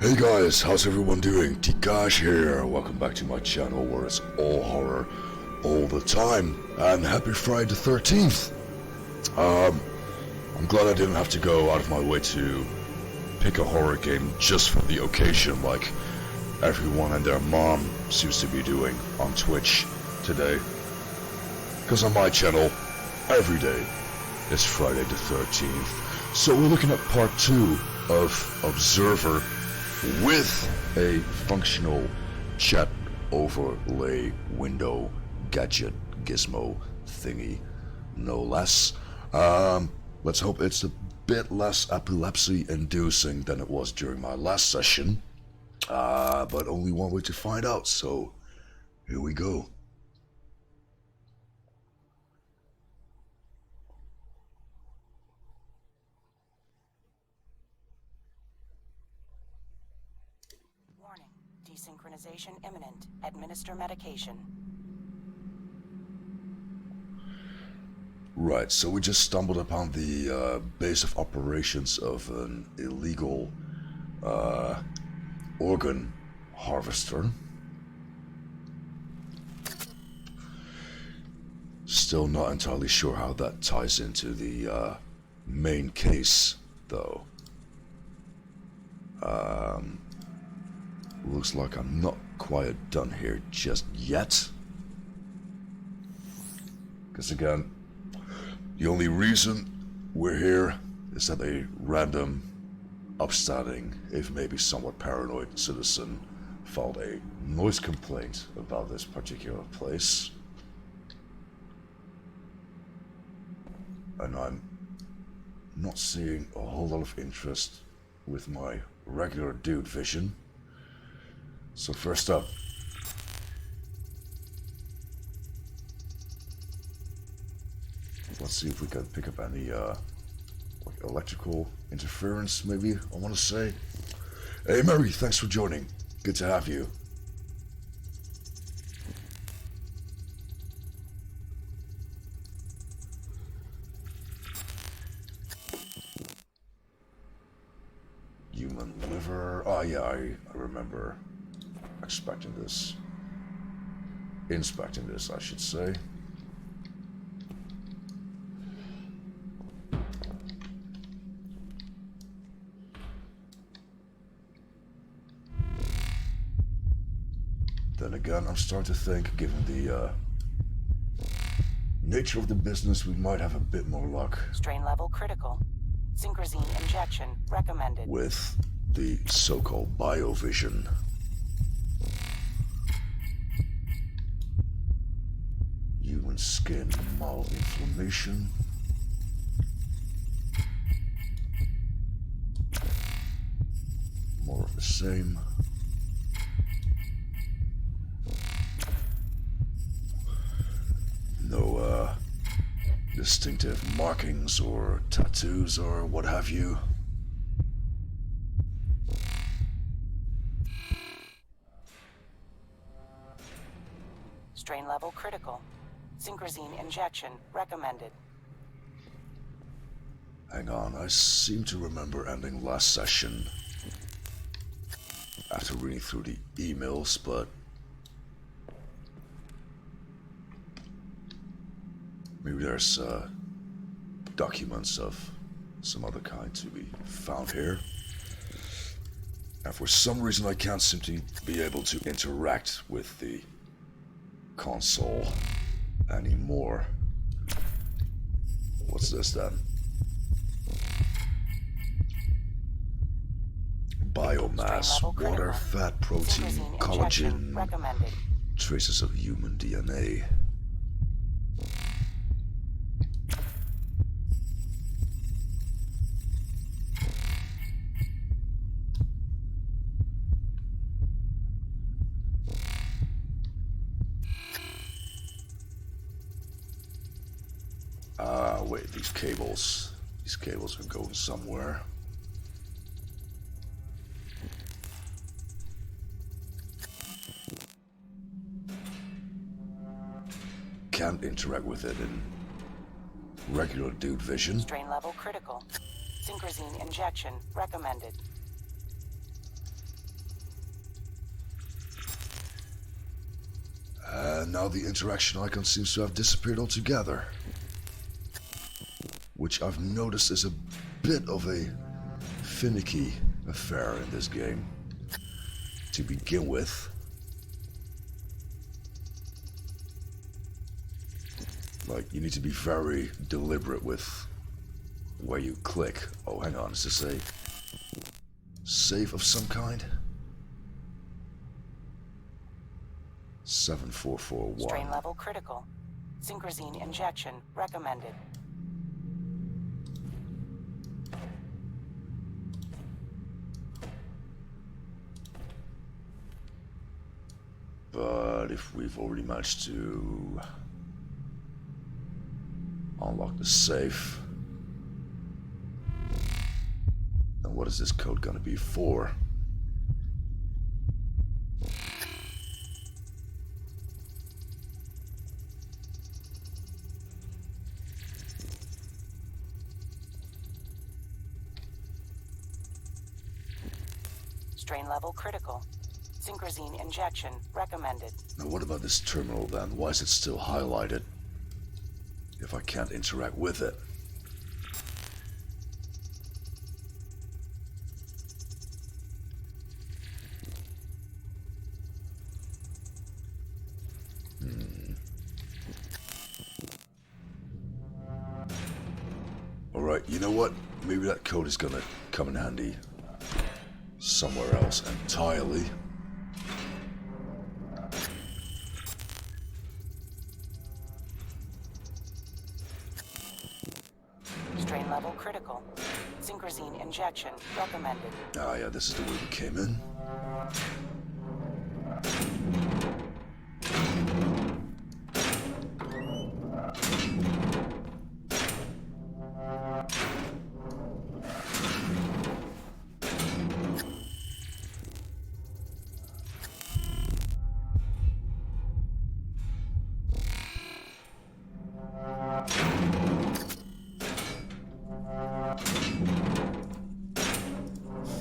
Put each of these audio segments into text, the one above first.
Hey guys, how's everyone doing? Tikash here. Welcome back to my channel where it's all horror all the time. And happy Friday the 13th. I'm glad I didn't have to go out of my way to pick a horror game just for the occasion like everyone and their mom seems to be doing on Twitch today. Because on my channel, every day is Friday the 13th. So we're looking at part 2 of Observer with a functional chat overlay window gadget gizmo thingy, no less. Let's hope it's a bit less epilepsy inducing than it was during my last session, but only one way to find out, so here we go. Desynchronization imminent. Administer medication. Right, so we just stumbled upon the base of operations of an illegal organ harvester. Still not entirely sure how that ties into the main case, though. Looks like I'm not quite done here just yet. Because again, the only reason we're here is that a random, upstanding, if maybe somewhat paranoid citizen filed a noise complaint about this particular place. And I'm not seeing a whole lot of interest with my regular dude vision. So first up, let's see if we can pick up any like electrical interference, maybe, I want to say. Hey Mary, thanks for joining. Good to have you. Human liver. Oh yeah, I remember inspecting this, I should say. Then again, I'm starting to think, given the nature of the business, we might have a bit more luck. Strain level critical. Synchrozine injection recommended. With the so-called biovision. Human skin malinflammation. More of the same. No distinctive markings or tattoos or what have you. Strain level critical. Synchrozine injection recommended. Hang on, I seem to remember ending last session after reading through the emails, but maybe there's documents of some other kind to be found here. And for some reason I can't seem to be able to interact with the console anymore. What's this then? Biomass, water, fat, protein, collagen, traces of human DNA. Wait, these cables are going somewhere. Can't interact with it in regular dude vision. Strain level critical. Synchrozine injection recommended. And now the interaction icon seems to have disappeared altogether. Which I've noticed is a bit of a finicky affair in this game. To begin with, like, you need to be very deliberate with where you click. Oh, hang on, is this a save of some kind? 7441. Strain level critical. Synchrozine injection recommended. But if we've already managed to unlock the safe, then what is this code gonna be for? Strain level critical. Synchrozine injection recommended. Now what about this terminal then? Why is it still highlighted if I can't interact with it? Alright, you know what? Maybe that code is gonna come in handy somewhere else entirely. Strain level critical. Synchrozine injection recommended. Ah yeah, this is the way we came in.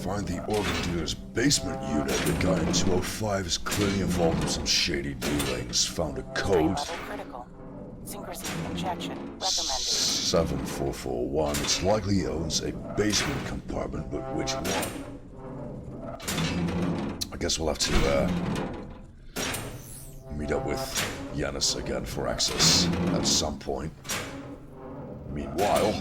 Find the organ dealer's basement unit. The guy in 205 is clearly involved in some shady dealings. Found a Strain code. level critical. Synchrozine injection recommended. 7441. It's likely he owns a basement compartment, but which one? I guess we'll have to meet up with Yanis again for access at some point. Meanwhile,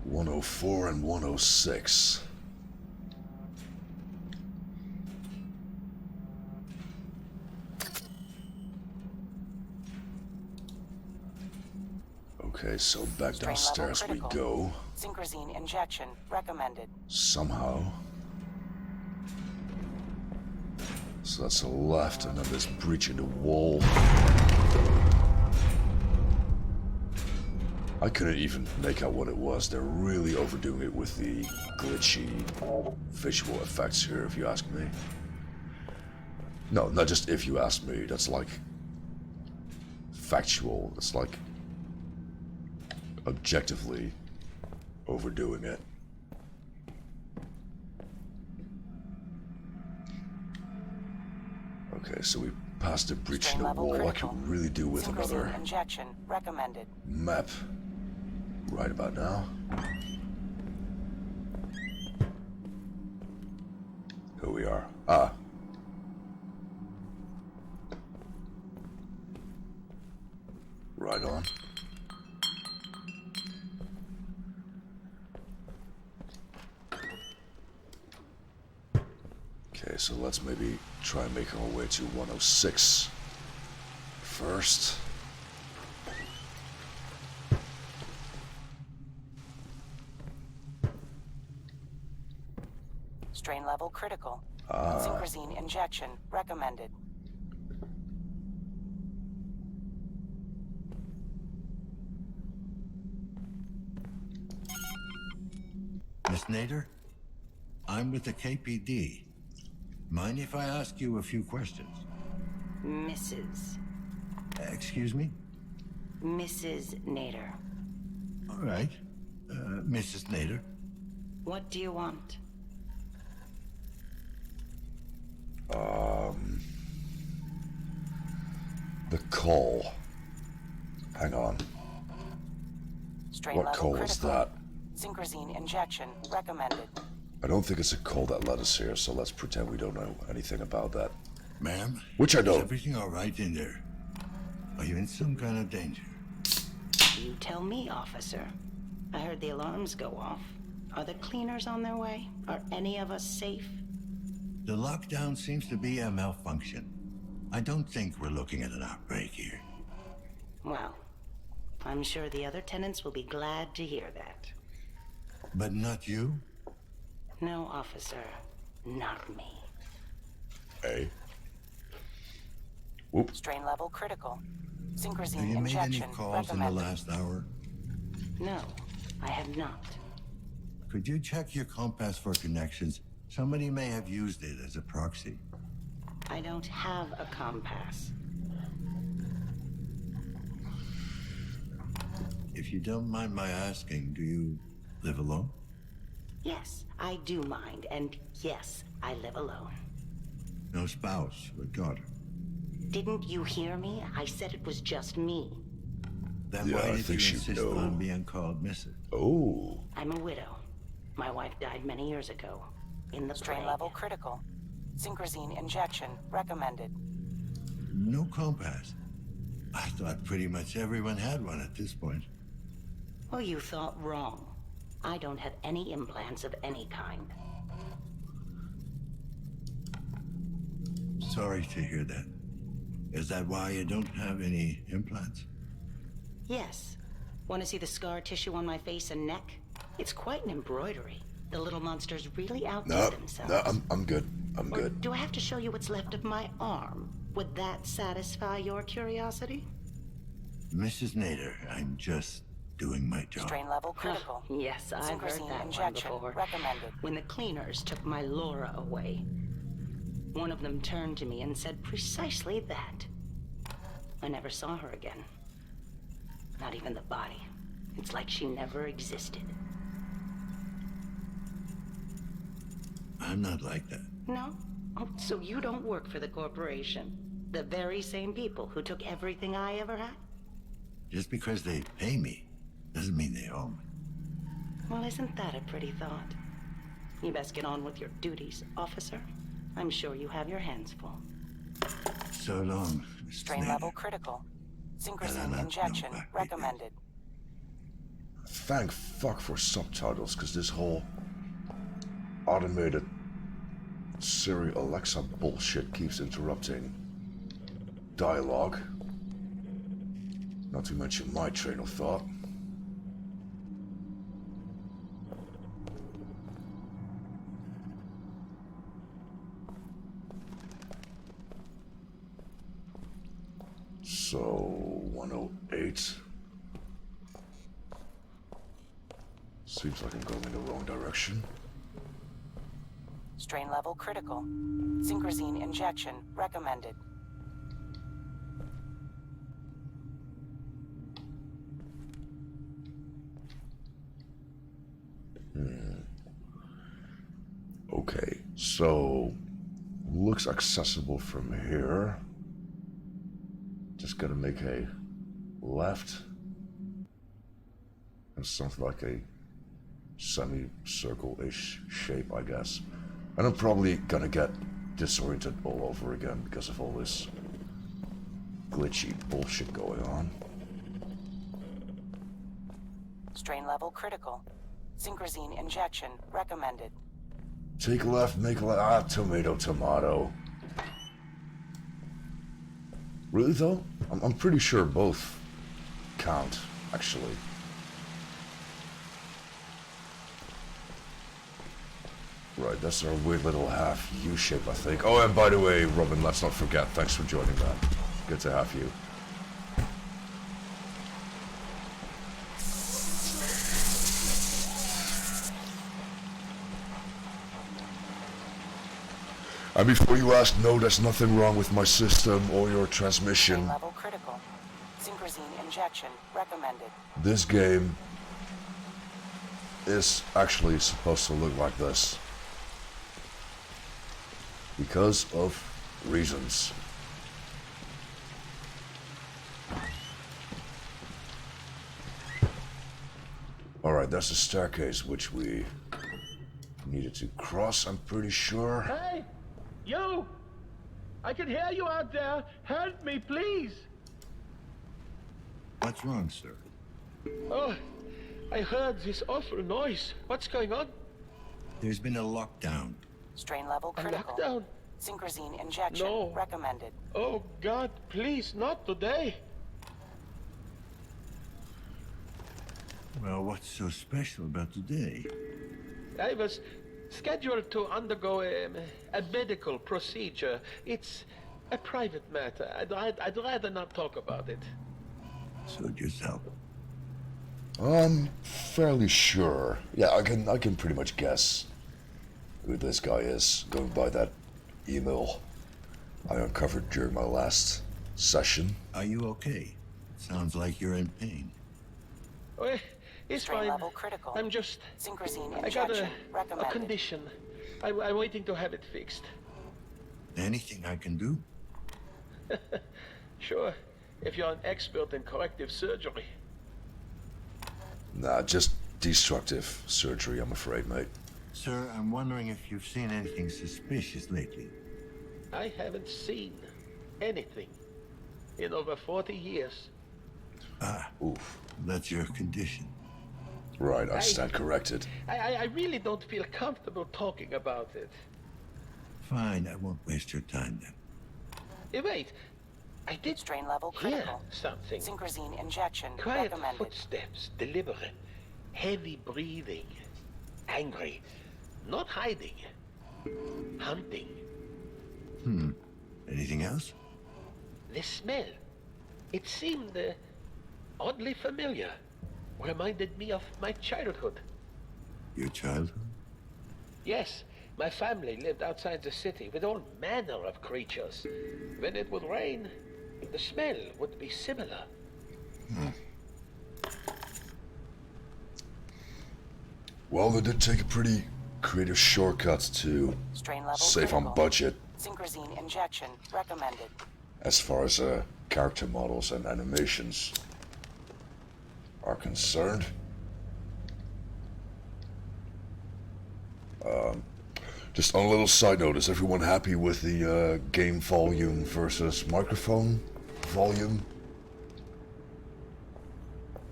(104) and 106. Okay, so back Strain level downstairs we critical. go. Synchrozine injection recommended. Somehow. So that's a left, and then this breach in the wall. I couldn't even make out what it was. They're really overdoing it with the glitchy visual effects here, if you ask me. No, not just if you ask me. That's like factual. That's like objectively overdoing it. Okay, so we passed a breach in Strain the level wall. I critical. could really do with another Synchrozine injection recommended. map right about now. Here we are. Ah. Right on. Okay, so let's maybe try and make our way to 106 first. Strain level critical. Ah. Synchrozine injection recommended. Miss Nader? I'm with the KPD. Mind if I ask you a few questions? Mrs. Excuse me? Mrs. Nader. All right. Mrs. Nader. What do you want? The call. Hang on. Strain What level call critical. is that? Synchrozine injection recommended. I don't think it's a call that led us here, so let's pretend we don't know anything about that. Ma'am? Which I Is don't. everything all right in there? Are you in some kind of danger? You tell me, officer. I heard the alarms go off. Are the cleaners on their way? Are any of us safe? The lockdown seems to be a malfunction. I don't think we're looking at an outbreak here. Well, I'm sure the other tenants will be glad to hear that. But not you? No, officer. Not me. Hey. Whoop. Strain level critical. Have Synchrozine you made any injection calls in the recommended. last hour? No, I have not. Could you check your compass for connections? Somebody may have used it as a proxy. I don't have a compass. If you don't mind my asking, do you live alone? Yes, I do mind, and yes, I live alone. No spouse or daughter? Didn't you hear me? I said it was just me. Then Yeah, why I did think you she'd insist know. on being called Mrs.? Oh. I'm a widow. My wife died many years ago. In the Strain plague. level critical. Synchrozine injection recommended. No compass. I thought pretty much everyone had one at this point. Well, you thought wrong. I don't have any implants of any kind. Sorry to hear that. Is that why you don't have any implants? Yes. Want to see the scar tissue on my face and neck? It's quite an embroidery. The little monsters really outdid No, themselves. no, I'm good. I'm Or good. do I have to show you what's left of my arm? Would that satisfy your curiosity? Mrs. Nader, I'm just doing my job. Strain level critical. Yes, I've heard Synchrozine that one injection before. recommended. When the cleaners took my Laura away, one of them turned to me and said precisely that. I never saw her again. Not even the body. It's like she never existed. I'm not like that. No? Oh, so you don't work for the corporation? The very same people who took everything I ever had? Just because they pay me doesn't mean they own me. Well, isn't that a pretty thought? You best get on with your duties, officer. I'm sure you have your hands full. So long, Mrs. Strain Nader. level critical. Synchrozine not injection know what we did. recommended. Thank fuck for subtitles, because this whole automated Siri Alexa bullshit keeps interrupting dialogue. Not to mention my train of thought. So, 108. Seems like I'm going in the wrong direction. Strain level critical. Synchrozine injection recommended. Okay, so looks accessible from here. Just gotta make a left and something like a semicircle-ish shape, I guess. And I'm probably gonna get disoriented all over again because of all this glitchy bullshit going on. Strain level critical. Synchrozine injection recommended. Take left, make left. Ah, tomato, tomato. Really though? I'm pretty sure both count, actually. Right, that's our weird little half U-shape, I think. Oh, and by the way, Robin, let's not forget, thanks for joining that. Good to have you. And before you ask, no, there's nothing wrong with my system or your transmission. Strain level critical. Synchrozine injection recommended. This game is actually supposed to look like this. Because of reasons. Alright, that's the staircase which we needed to cross, I'm pretty sure. Hey! You! I can hear you out there. Help me, please. What's wrong, sir? Oh, I heard this awful noise. What's going on? There's been a lockdown. Strain level A critical. lockdown? Synchrosine injection No. recommended. Oh, God, please, not today. Well, what's so special about today? I was scheduled to undergo a medical procedure. It's a private matter. I'd rather not talk about it. Suit yourself. I'm fairly sure. Yeah, I can pretty much guess who this guy is, going by that email I uncovered during my last session. Are you okay? Sounds like you're in pain. Oh, it's Strain fine. level critical. I'm just... Synchrosine I got injection a recommended. condition. I'm waiting to have it fixed. Anything I can do? Sure, if you're an expert in corrective surgery. Nah, just destructive surgery, I'm afraid, mate. Sir, I'm wondering if you've seen anything suspicious lately. I haven't seen anything in over 40 years. Oof. That's your condition. Right, I stand corrected. I really don't feel comfortable talking about it. Fine, I won't waste your time then. Wait, I did Strain level hear critical. something. Synchrosine injection Quiet recommended. footsteps, deliberate, heavy breathing, angry, not hiding, hunting. Anything else? The smell, it seemed oddly familiar. Reminded me of my childhood. Your childhood? Yes, my family lived outside the city with all manner of creatures. When it would rain, the smell would be similar. Well, they did take a pretty creative shortcut to Strain level save on critical. budget Synchrosine injection recommended. as far as character models and animations are concerned. Just on a little side note, is everyone happy with the game volume versus microphone volume?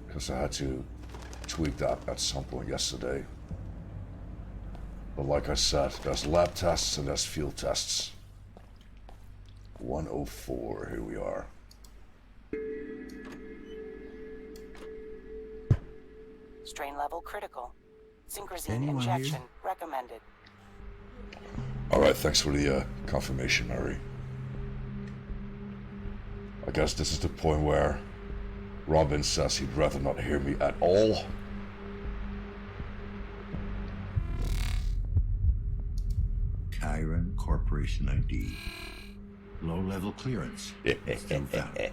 Because I had to tweak that at some point yesterday. But like I said, there's lab tests and there's field tests. 104, here we are. Strain level critical. Synchrosine Anyone injection here? recommended. Alright, thanks for the confirmation, Mary. I guess this is the point where Robin says he'd rather not hear me at all. Chiron Corporation ID. Low-level clearance. Still found.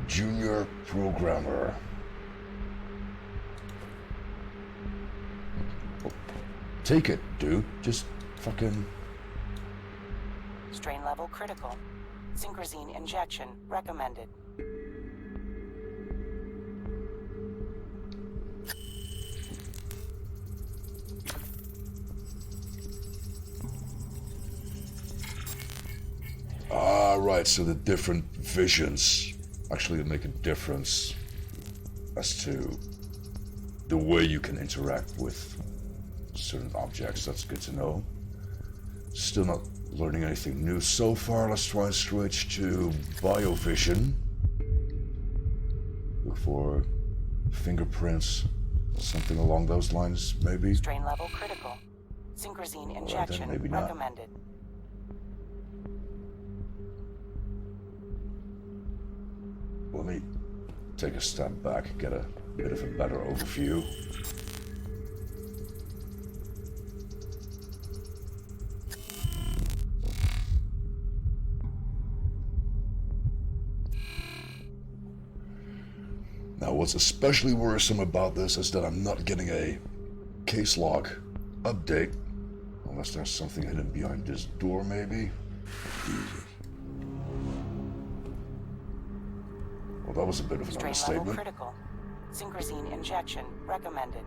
Junior programmer. Take it, dude. Just fucking... Strain level critical. Synchrosine injection recommended. Ah, right, so the different visions actually make a difference as to the way you can interact with certain objects. That's good to know. Still not learning anything new so far. Let's try and switch to biovision. Look for fingerprints, something along those lines, maybe. Strain level critical. Synchrosine injection maybe not. recommended. Let me take a step back, get a bit of a better overview. Now, what's especially worrisome about this is that I'm not getting a case log Update. Unless there's something hidden behind this door, maybe? Jesus. Well, that was a bit of an Strain level understatement. critical. Synchrosine injection recommended.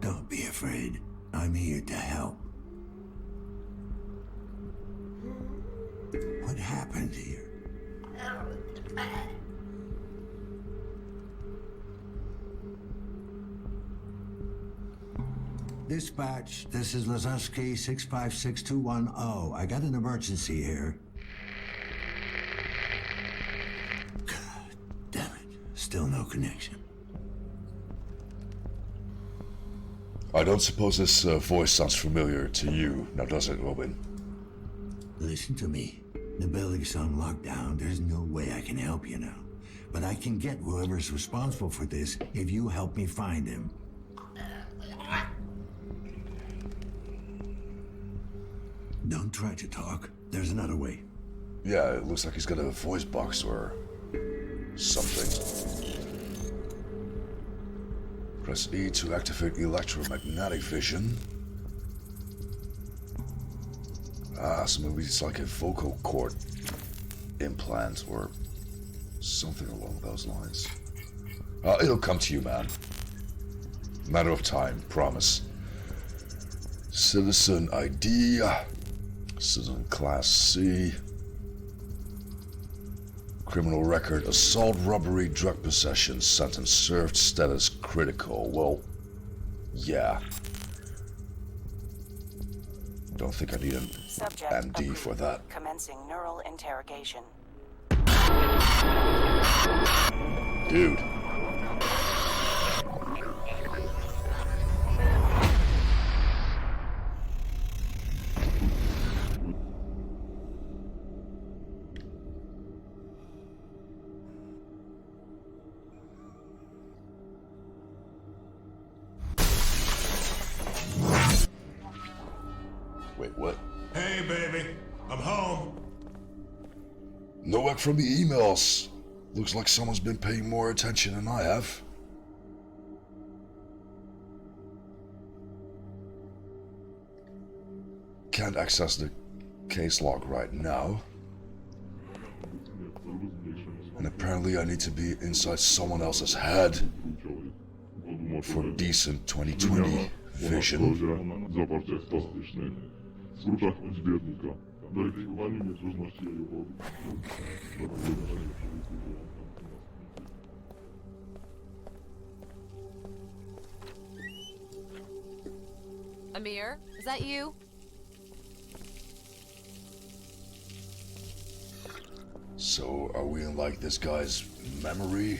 Don't be afraid. I'm here to help. What happened here? Dispatch, this is Lazuski 656210. I got an emergency here. God damn it. Still no connection. I don't suppose this voice sounds familiar to you, now does it, Robin? Listen to me. The building's on lockdown. There's no way I can help you now. But I can get whoever's responsible for this if you help me find him. Don't try to talk. There's another way. Yeah, it looks like he's got a voice box or something. Press E to activate electromagnetic vision. Ah, so maybe it's like a vocal cord implant or something along those lines. It'll come to you, man. Matter of time, promise. Citizen ID. Citizen Class C. Criminal record, assault, robbery, drug possession, sentence served, status critical. Well, yeah. Don't think I need an Subject MD approved. for that. Commencing neural interrogation. Dude. Wait, what? Hey, baby. I'm home. No work from the emails. Looks like someone's been paying more attention than I have. Can't access the case log right now. And apparently I need to be inside someone else's head for decent 2020 vision. Zawarcie fantastyczny. Zwrócach zbiornika. Weryfikowanie niezależności jego Amir, is that you? So, are we in like this guy's memory?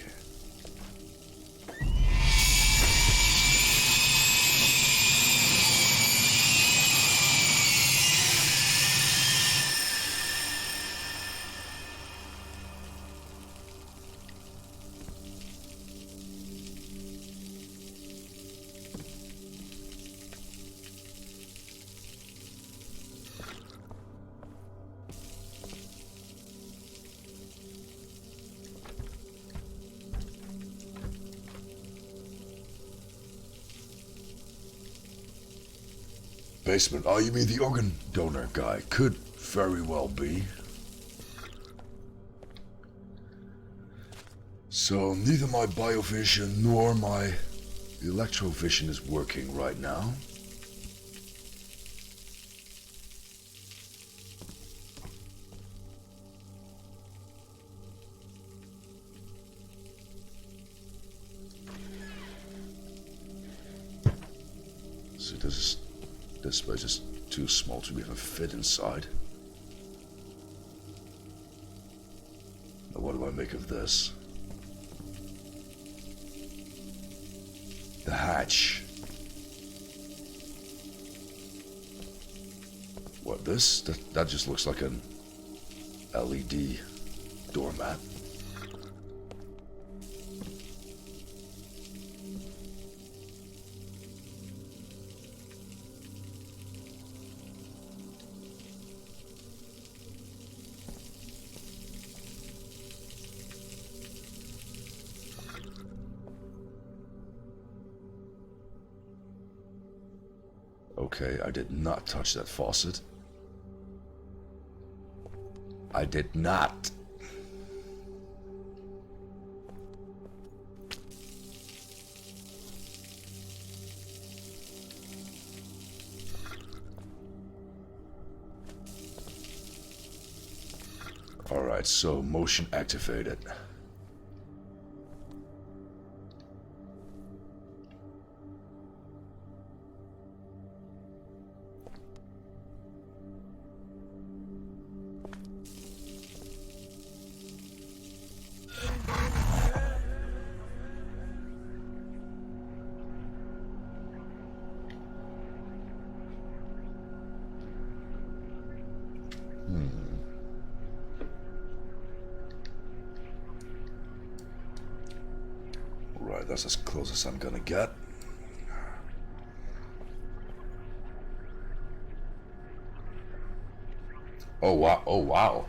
Basement. Oh, you mean the organ donor guy? Could very well be. So neither my biovision nor my electrovision is working right now. So this space is too small to even fit inside. Now what do I make of this? The hatch. What, this? That just looks like an LED doormat. Okay, I did not touch that faucet. I did not. Alright, so motion activated. Right, that's as close as I'm gonna get. Oh wow, oh wow.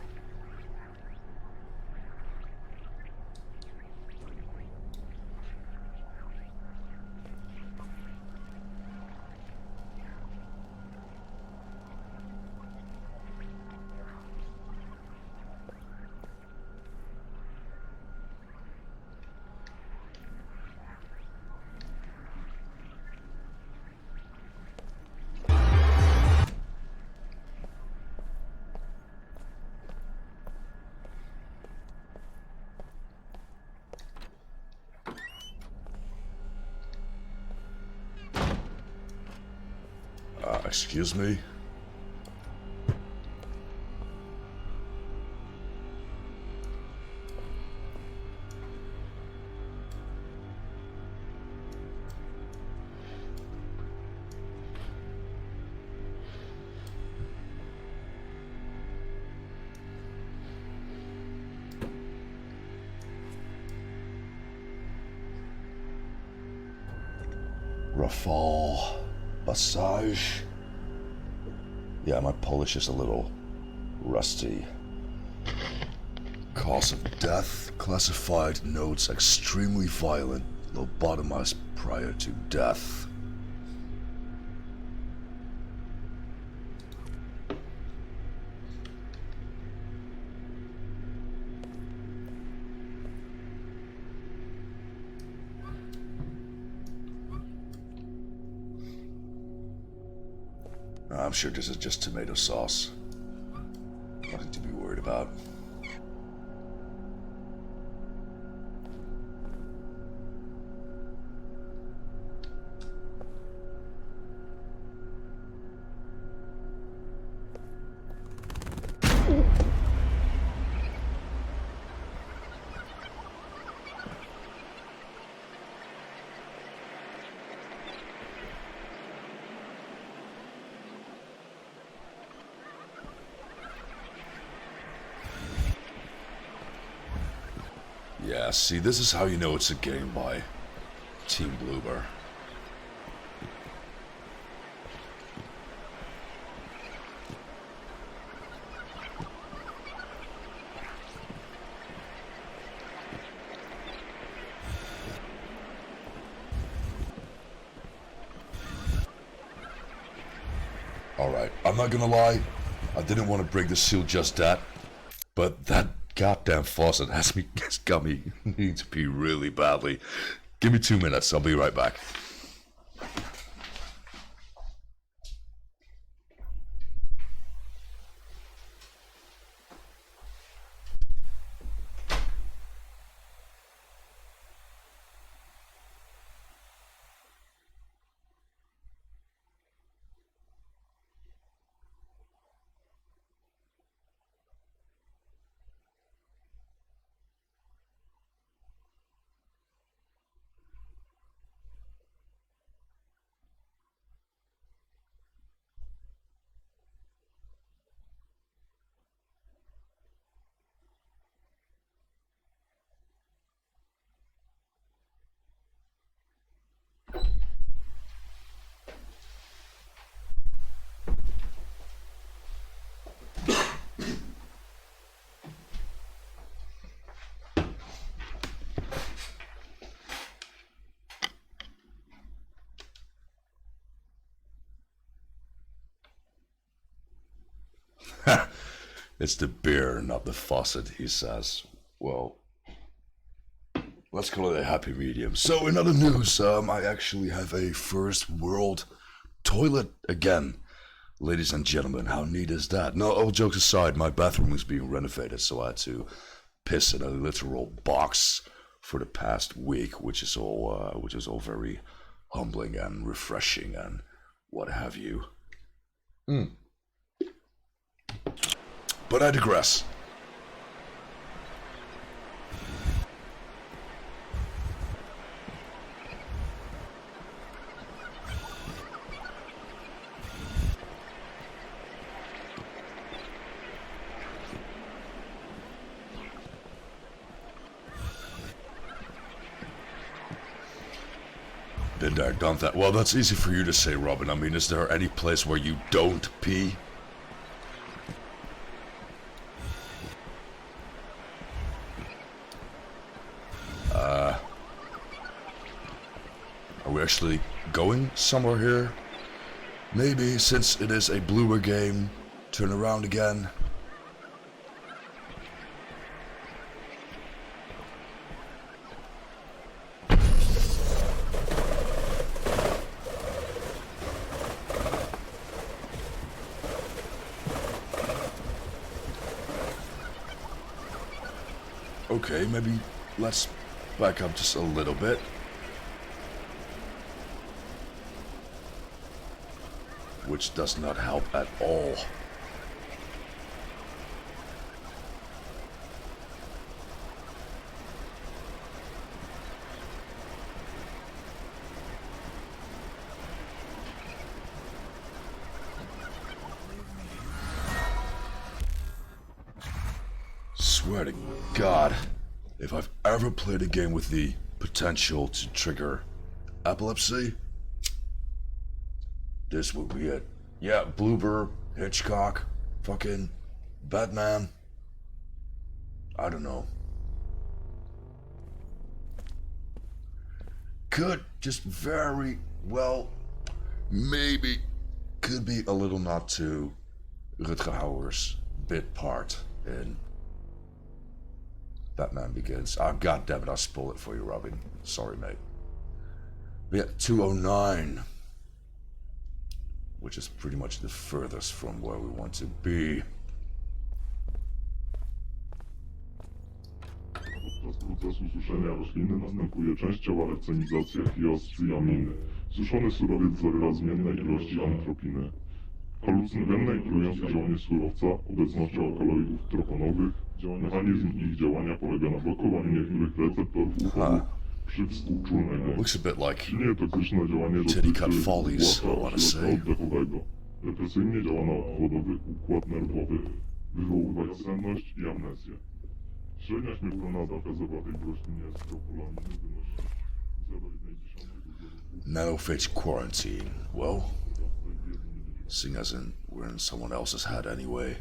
Excuse me? Rafal Passage. Yeah, my Polish is a little rusty. Cause of death, classified notes extremely violent, lobotomized prior to death. I'm sure this is just tomato sauce. Nothing to be worried about. Yeah, see, this is how you know it's a game by Team Bloober. Alright, I'm not gonna lie, I didn't want to break the seal just that, but that goddamn faucet has got me needing to pee really badly. Give me 2 minutes, I'll be right back. It's the beer, not the faucet, he says. Well, let's call it a happy medium. So in other news, I actually have a first world toilet again. Ladies and gentlemen, how neat is that? No, all jokes aside, my bathroom is being renovated, so I had to piss in a literal box for the past week, which is all very humbling and refreshing and what have you. But I digress. Been there, done that. Well, that's easy for you to say, Robin. I mean, is there any place where you don't pee? Are we actually going somewhere here? Maybe, since it is a bluer game, turn around again. Okay, maybe let's back up just a little bit. Which does not help at all. Swear to God, if I've ever played a game with the potential to trigger epilepsy, this would be it. Yeah, Bluebird, Hitchcock, fucking Batman. I don't know. Could just very well, maybe, could be a little nod to Rutger Hauer's bit part in Batman Begins. Ah, God damn it, I'll spoil it for you, Robin. Sorry, mate. But yeah, 209. Which is pretty much the furthest from where we want to be. Podczas procesu suszenia rośliny następuje częściowa lecenizacja hioscyaminy. Suszony surowiec zawiera zmienne ilości antropiny. Halucynogenne i trujące działanie surowca obecnością alkaloidów troponowych. Mechanizm ich działania polega na blokowaniu niektórych receptorów układu przywspółczulnego. Looks a bit like Nietoksyczne działanie Titty Cut dotyczy Follies, I wanna łatwa say. oddechowego. Represyjnie działa na obwodowy układ nerwowy, wywoływać senność i amnezję. Średnia śmiertelna dawka zawartej w roślinie stropolaminy wynosi 0,1 Nanophage quarantine. Well, seeing as in we're in someone else's head anyway.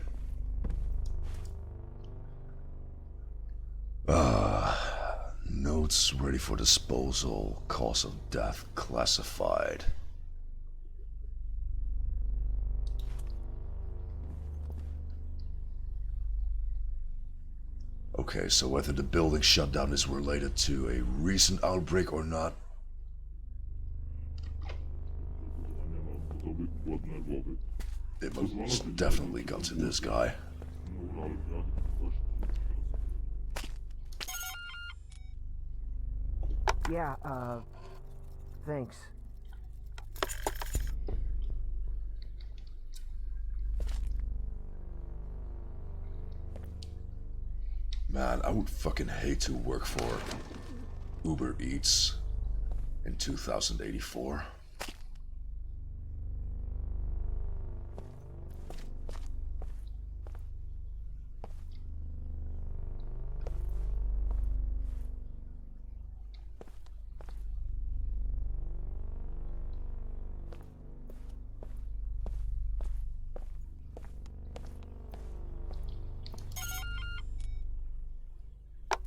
Notes ready for disposal. Cause of death classified. Okay, so whether the building shutdown is related to a recent outbreak or not, układ nerwowy. it most definitely got to this guy. Yeah, thanks. Man, I would fucking hate to work for Uber Eats in 2084.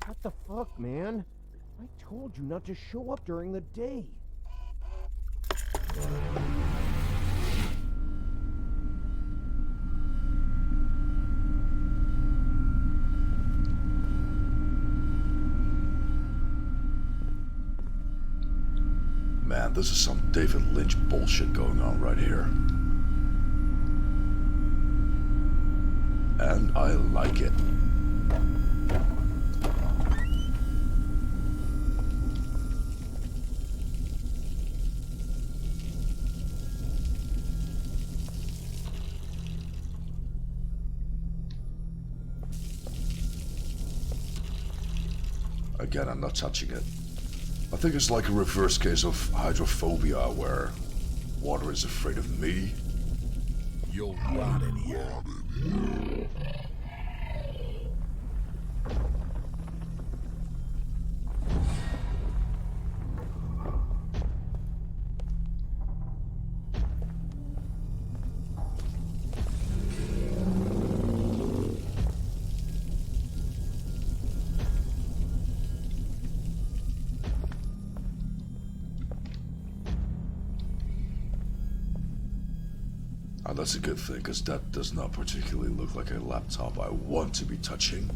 What the fuck, man? I told you not to show up during the day. Man, this is some David Lynch bullshit going on right here. And I like it. Again, I'm not touching it. I think it's like a reverse case of hydrophobia where water is afraid of me. You'll rot in here. And that's a good thing, because that does not particularly look like a laptop I want to be touching.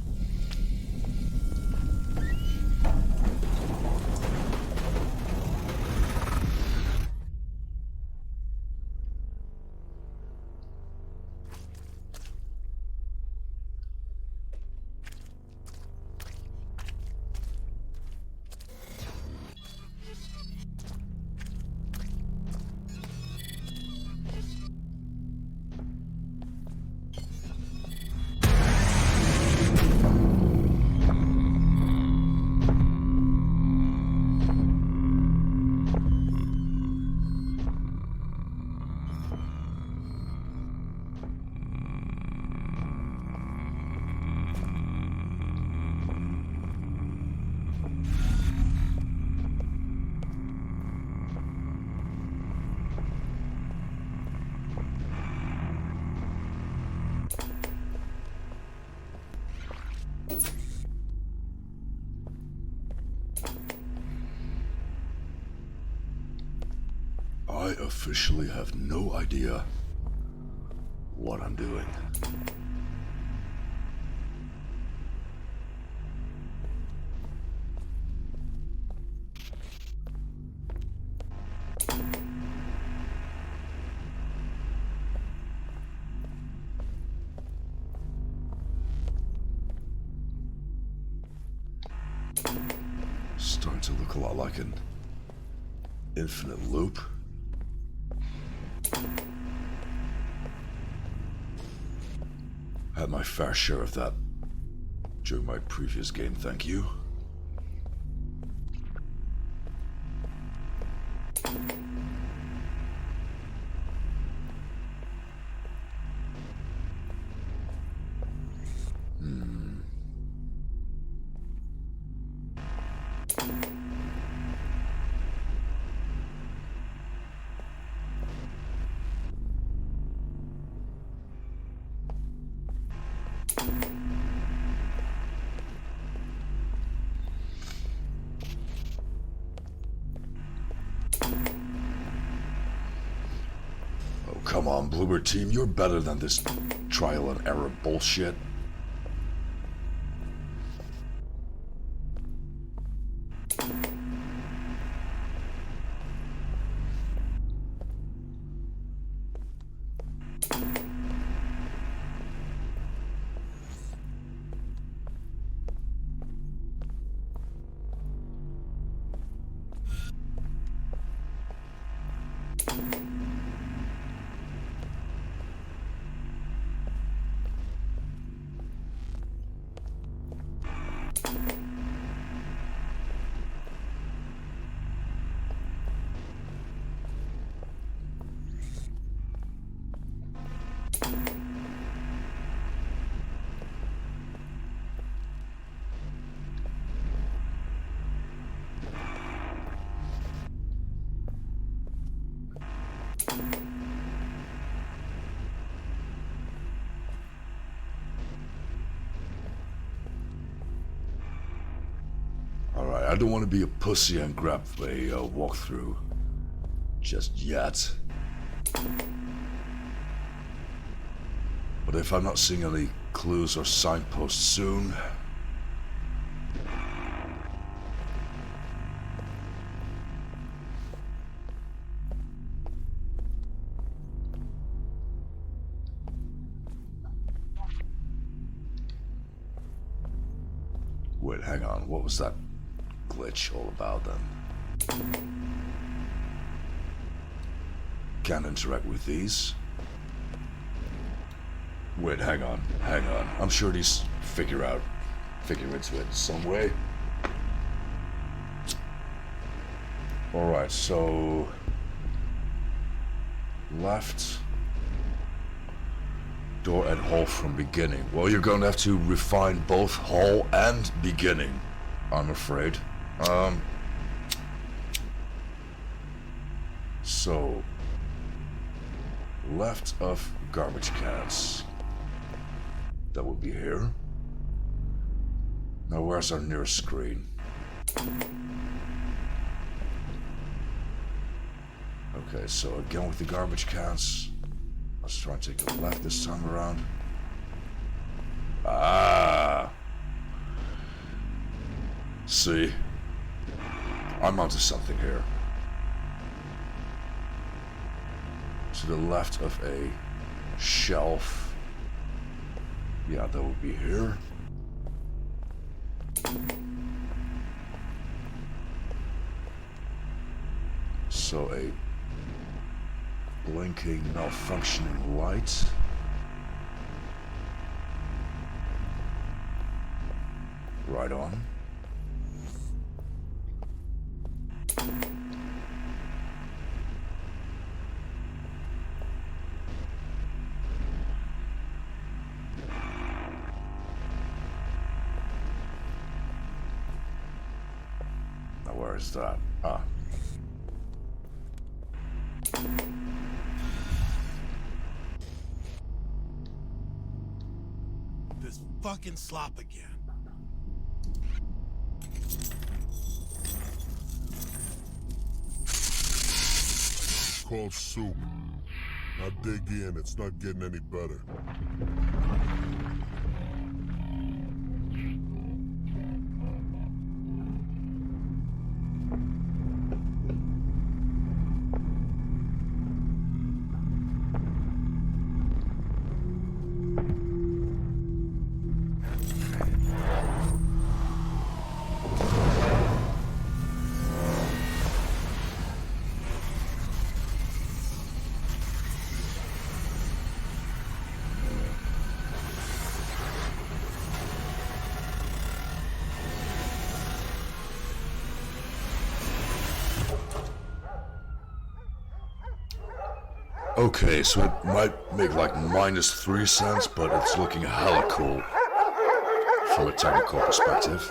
I officially have no idea what I'm doing. Starting to look a lot like an infinite loop. Had my fair share of that during my previous game, thank you. Come on, Bloober Team, you're better than this trial and error bullshit. Alright, I don't want to be a pussy and grab a walkthrough just yet. But if I'm not seeing any clues or signposts soon, Wait, hang on. What was that glitch all about then? Can't interact with these? Wait, hang on. I'm sure these figure into it some way. Alright, so... left... door and hall from beginning. Well, you're going to have to refine both hall and beginning, I'm afraid. So... left of garbage cans. That would be here. Now where's our nearest screen? Okay, so again with the garbage cans. Let's try and take the left this time around. Ah! See? I'm onto something here. To the left of a shelf. Yeah, that would be here. So a blinking, malfunctioning light. Right on. Now where is that? Ah. This fucking slop again. It's called soup. Now dig in, it's not getting any better. Okay, so it might make like -3 cents, but it's looking hella cool from a technical perspective.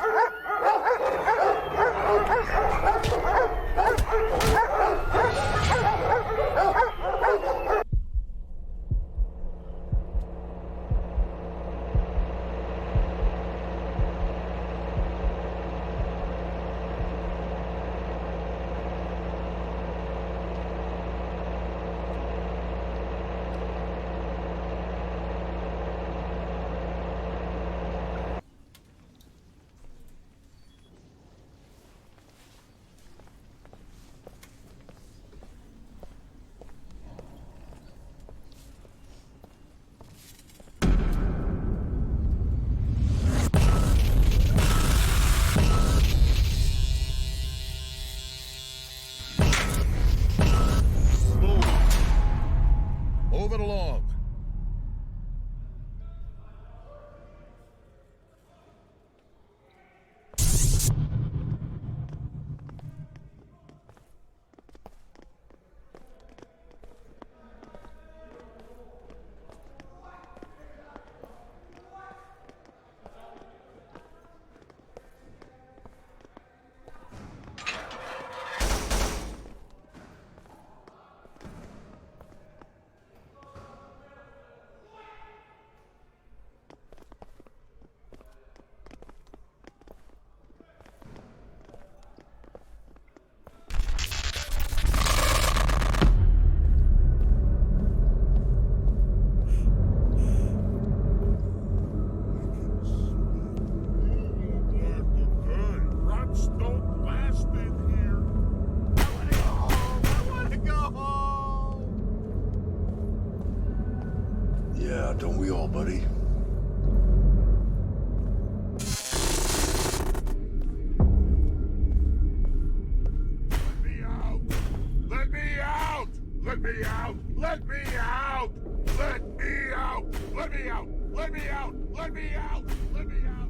Move it along. Yeah, don't we all, buddy? Let me out! Let me out! Let me out! Let me out! Let me out! Let me out! Let me out!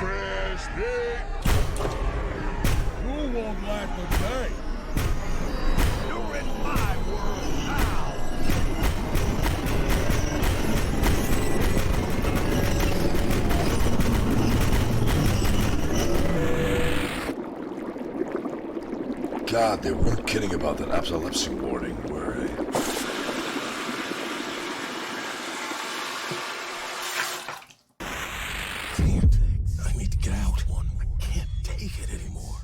Crispy! You won't lack a day! You're in my world now! God, they weren't kidding about that epilepsy warning, were they? I need to get out. I can't take it anymore.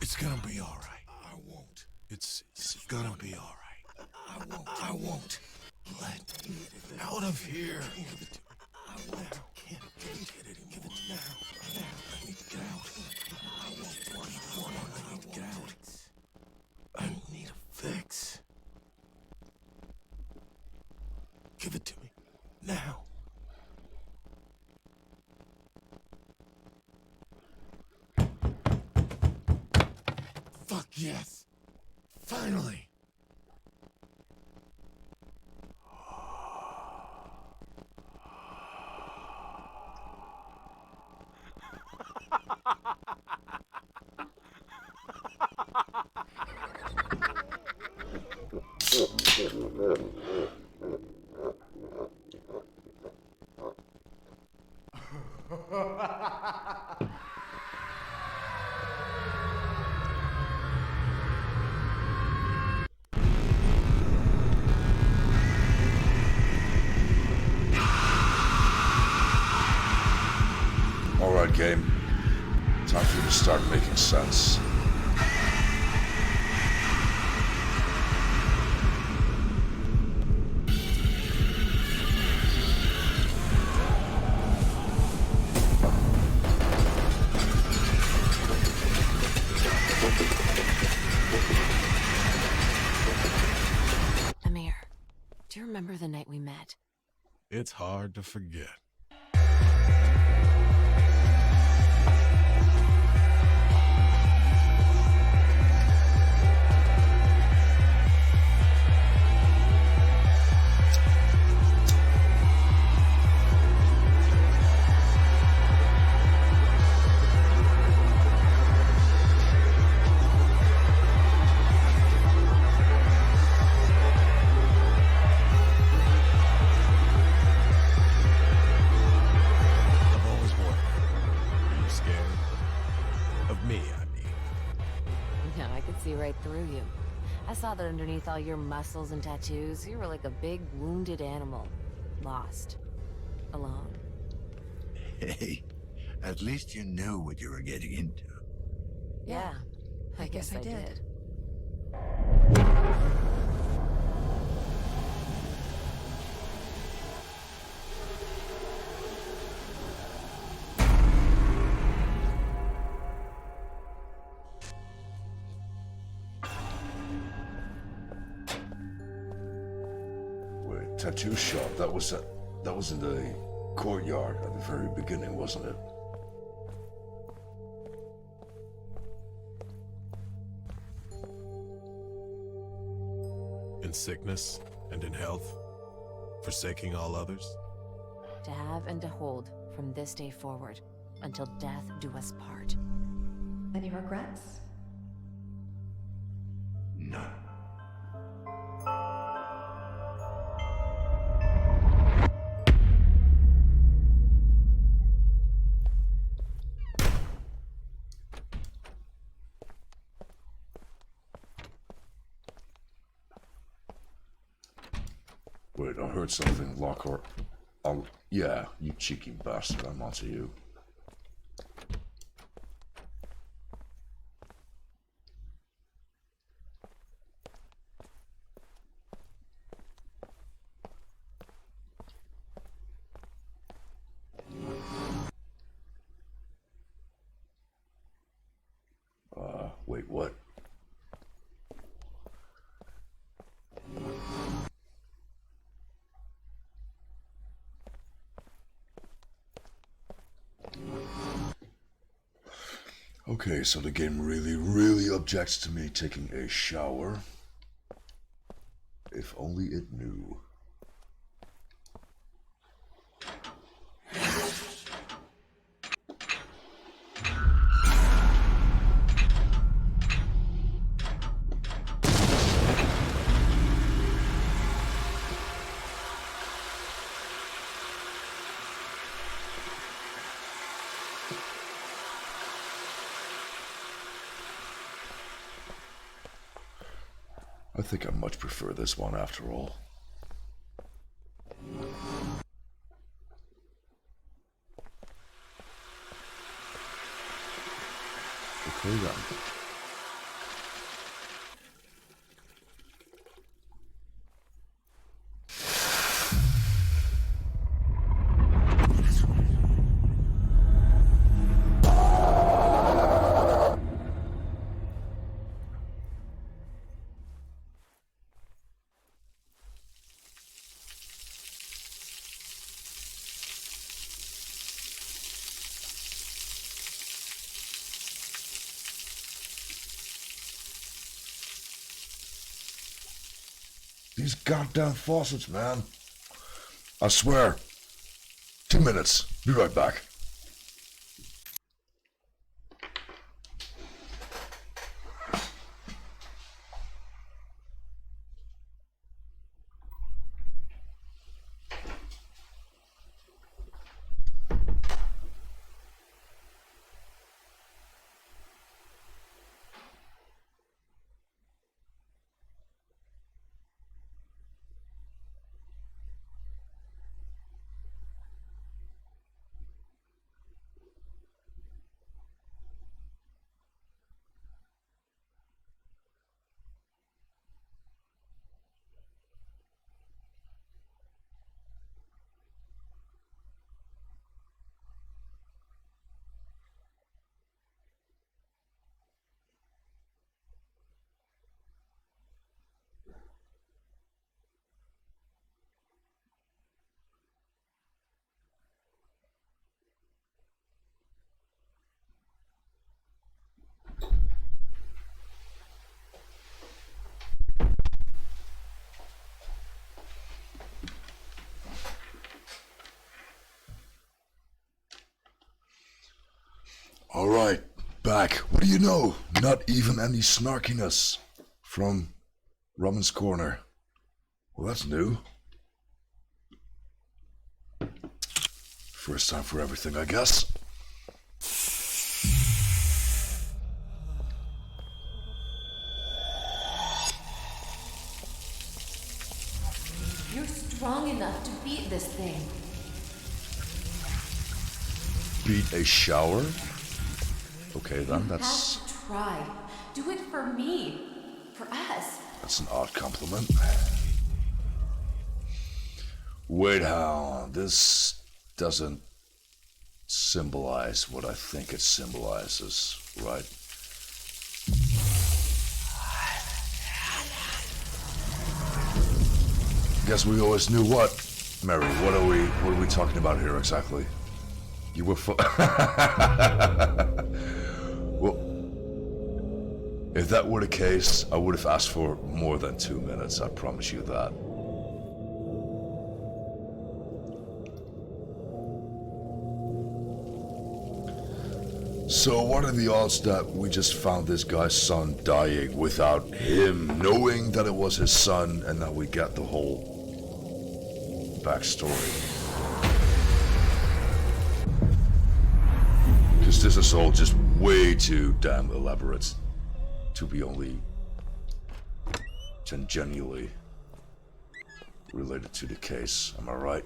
It's gonna be all right. I won't. It's gonna be all right. I won't. Let me out of here. I can't take it anymore. Give it now. I need to get out. I need to get out. I need a fix. Give it to me. Now. Fuck yes. Finally. Alright, game. Time for you to start making sense. Amir, do you remember the night we met? It's hard to forget. Through you. I saw that underneath all your muscles and tattoos, you were like a big wounded animal. Lost. Alone. Hey, at least you knew what you were getting into. Yeah, I guess I did. Tattoo shop. That was in the courtyard at the very beginning, wasn't it? In sickness and in health, forsaking all others. To have and to hold from this day forward, until death do us part. Any regrets? None. Wait, I heard something. Lockhart. Yeah, you cheeky bastard. I'm onto you. Wait, what? Okay, so the game really objects to me taking a shower. If only it knew. I think I much prefer this one after all. Okay then. These goddamn faucets, man. I swear. 2 minutes. Be right back. Alright, back. What do you know? Not even any snarkiness from Ramen's Corner. Well, that's new. First time for everything, I guess. You're strong enough to beat this thing. Beat a shower? Okay then, You that's... have to try. Do it for me. For us. That's an odd compliment. Wait, how? This doesn't symbolize what I think it symbolizes, right? Guess we always knew what. Mary, what are we talking about here exactly? You were well, if that were the case, I would have asked for more than 2 minutes, I promise you that. So what are the odds that we just found this guy's son dying without him knowing that it was his son, and now we get the whole backstory? Because this is all just way too damn elaborate to be only tangentially related to the case, am I right?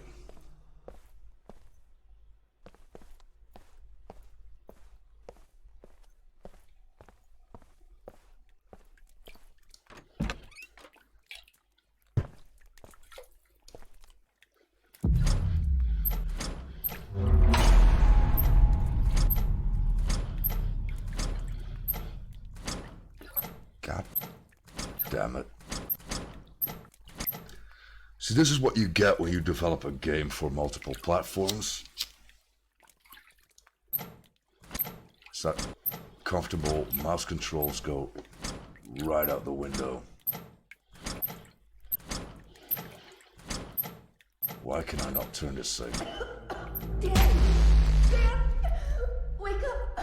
God damn it. See, this is what you get when you develop a game for multiple platforms. Is that comfortable mouse controls go right out the window. Why can I not turn this thing? Dan! Dan! Wake up!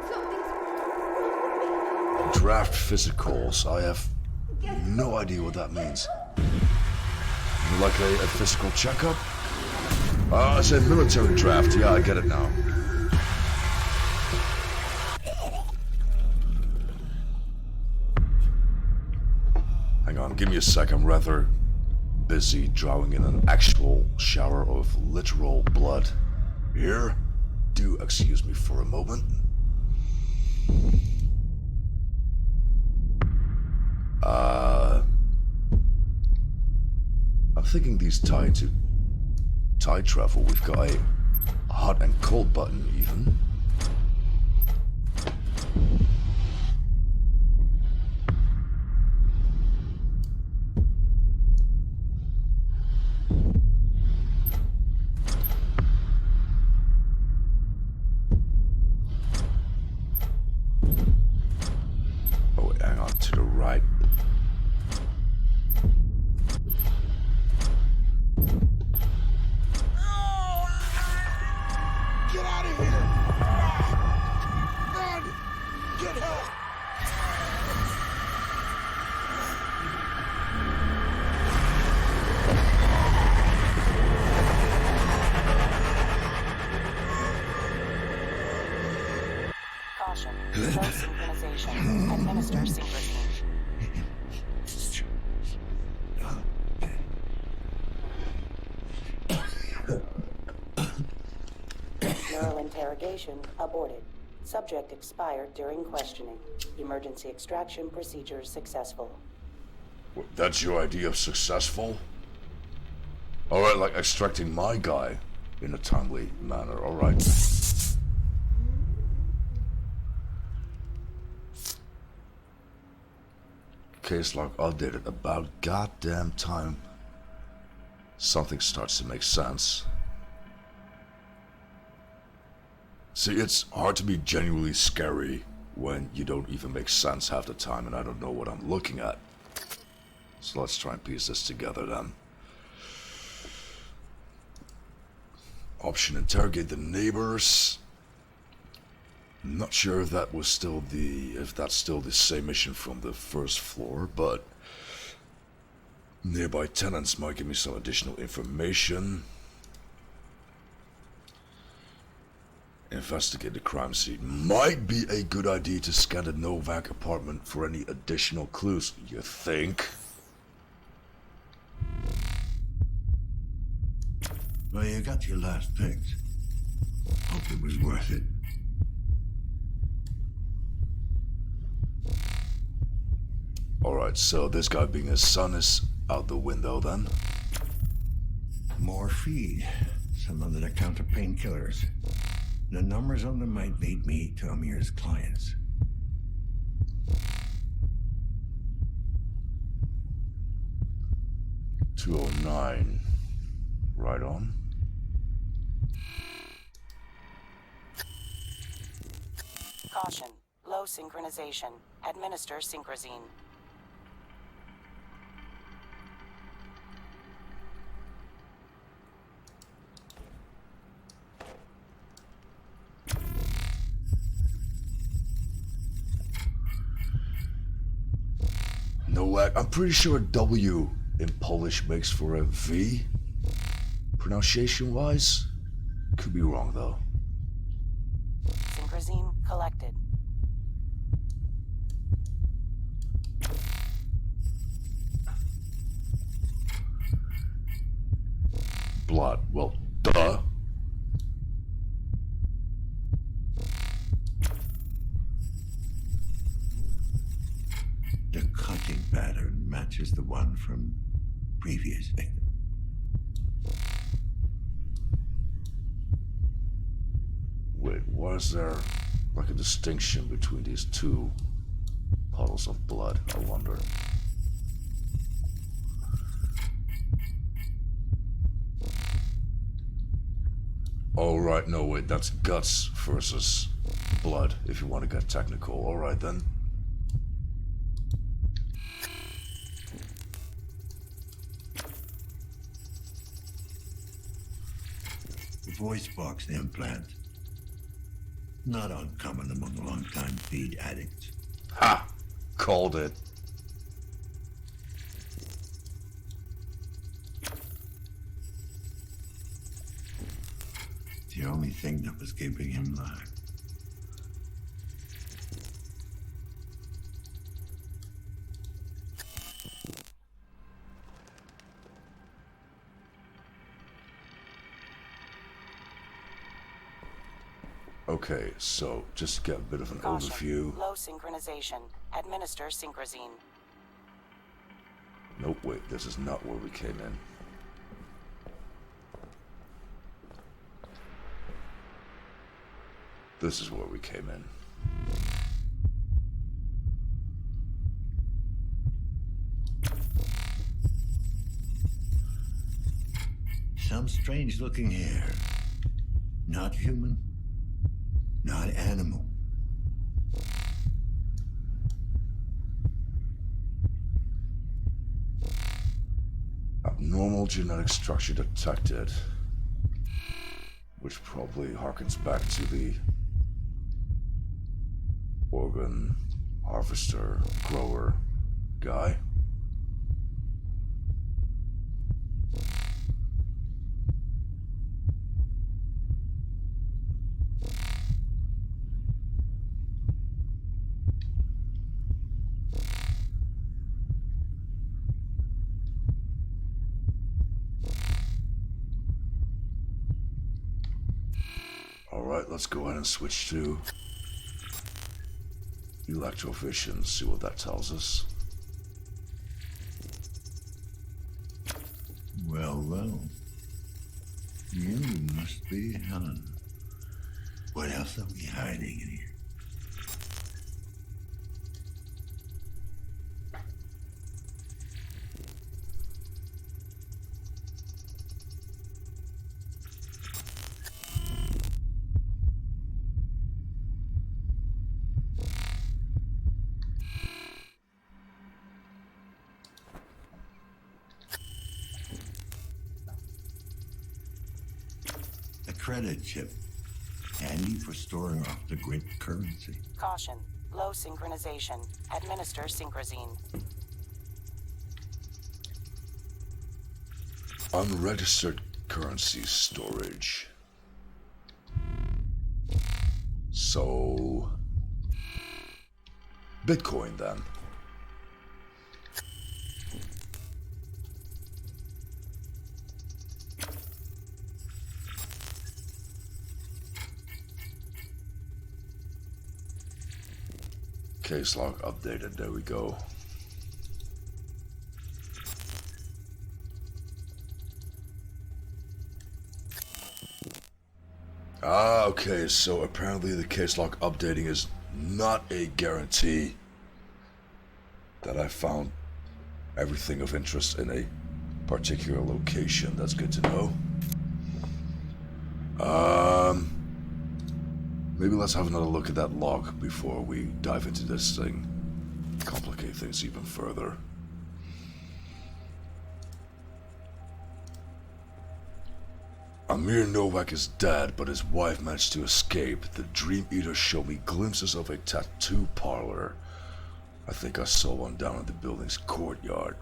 Something's wrong with me. Draft physicals. I have no idea what that means. Like a physical checkup? I said military draft. Yeah, I get it now. Hang on, give me a sec. I'm rather busy drowning in an actual shower of literal blood. Here? Do excuse me for a moment. I'm thinking these tie to tie travel. We've got a hot and cold button even. Oh wait, hang on, to the right. Get out of here! Run! Get help! Caution. Low synchronization. Administer synchrosine. Neural interrogation aborted. Subject expired during questioning. Emergency extraction procedure successful. That's your idea of successful? Alright, like extracting my guy in a timely manner, alright. Case log updated. About goddamn time something starts to make sense. See, it's hard to be genuinely scary when you don't even make sense half the time and I don't know what I'm looking at. So let's try and piece this together then. Option: interrogate the neighbors. I'm not sure if that was still that's still the same mission from the first floor, but nearby tenants might give me some additional information. Investigate the crime scene. Might be a good idea to scan the Novak apartment for any additional clues, you think? Well, you got your last picks. Hope it was worth it. Alright, so this guy being his son is out the window then. More feed. Some under the counter painkillers. The numbers on them might lead me to Amir's clients. $209. Right on. Caution. Low synchronization. Administer synchrosine. Nowak. I'm pretty sure a W in Polish makes for a V. Pronunciation-wise, could be wrong though. Synchrosine collected. Blood. Well, duh. The cutting pattern matches the one from previous victim. Wait, was there like a distinction between these two puddles of blood, I wonder? Oh right, no wait, that's guts versus blood, if you want to get technical. Alright then. Voice box implant. Not uncommon among long-time feed addicts. Ha! Called it. It's the only thing that was keeping him alive. Okay, so just to get a bit of an Caution. overview. Low synchronization. Administer synchrosine. Nope, wait, this is not where we came in. This is where we came in. Some strange-looking hair. Not human. Not animal. Abnormal genetic structure detected. Which probably harkens back to the organ harvester grower guy. Alright, let's go ahead and switch to electrovision, see what that tells us. Well, well. You must be Helen. What else are we hiding in here? Credit chip. Handy for storing off the grid currency. Caution. Low synchronization. Administer synchrosine. Unregistered currency storage. So... Bitcoin then. Case log updated, there we go. Ah, okay, so apparently the case log updating is not a guarantee that I found everything of interest in a particular location. That's good to know. Maybe let's have another look at that log before we dive into this thing. Complicate things even further. Amir Novak is dead, but his wife managed to escape. The Dream Eater showed me glimpses of a tattoo parlor. I think I saw one down in the building's courtyard.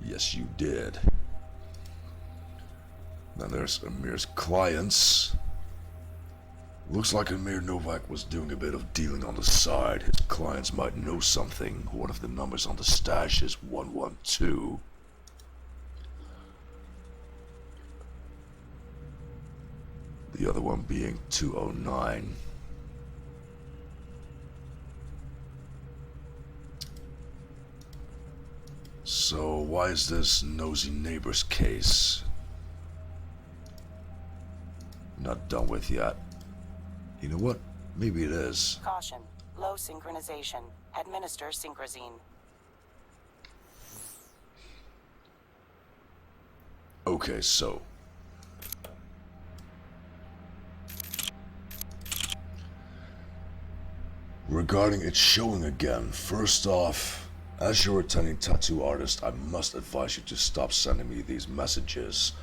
Yes, you did. Then there's Amir's clients. Looks like Amir Novak was doing a bit of dealing on the side. His clients might know something. One of the numbers on the stash is 112. The other one being 209. So why is this nosy neighbor's case not done with yet? You know what? Maybe it is. Caution. Low synchronization. Administer synchrosine. Okay, so regarding its showing again, first off, as your attending tattoo artist, I must advise you to stop sending me these messages.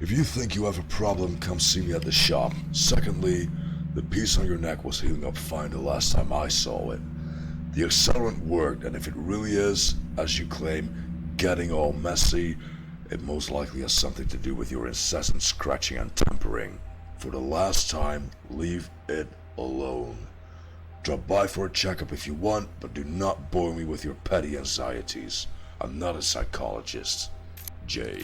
If you think you have a problem, come see me at the shop. Secondly, the piece on your neck was healing up fine the last time I saw it. The accelerant worked, and if it really is, as you claim, getting all messy, it most likely has something to do with your incessant scratching and tampering. For the last time, leave it alone. Drop by for a checkup if you want, but do not bore me with your petty anxieties. I'm not a psychologist. Jay.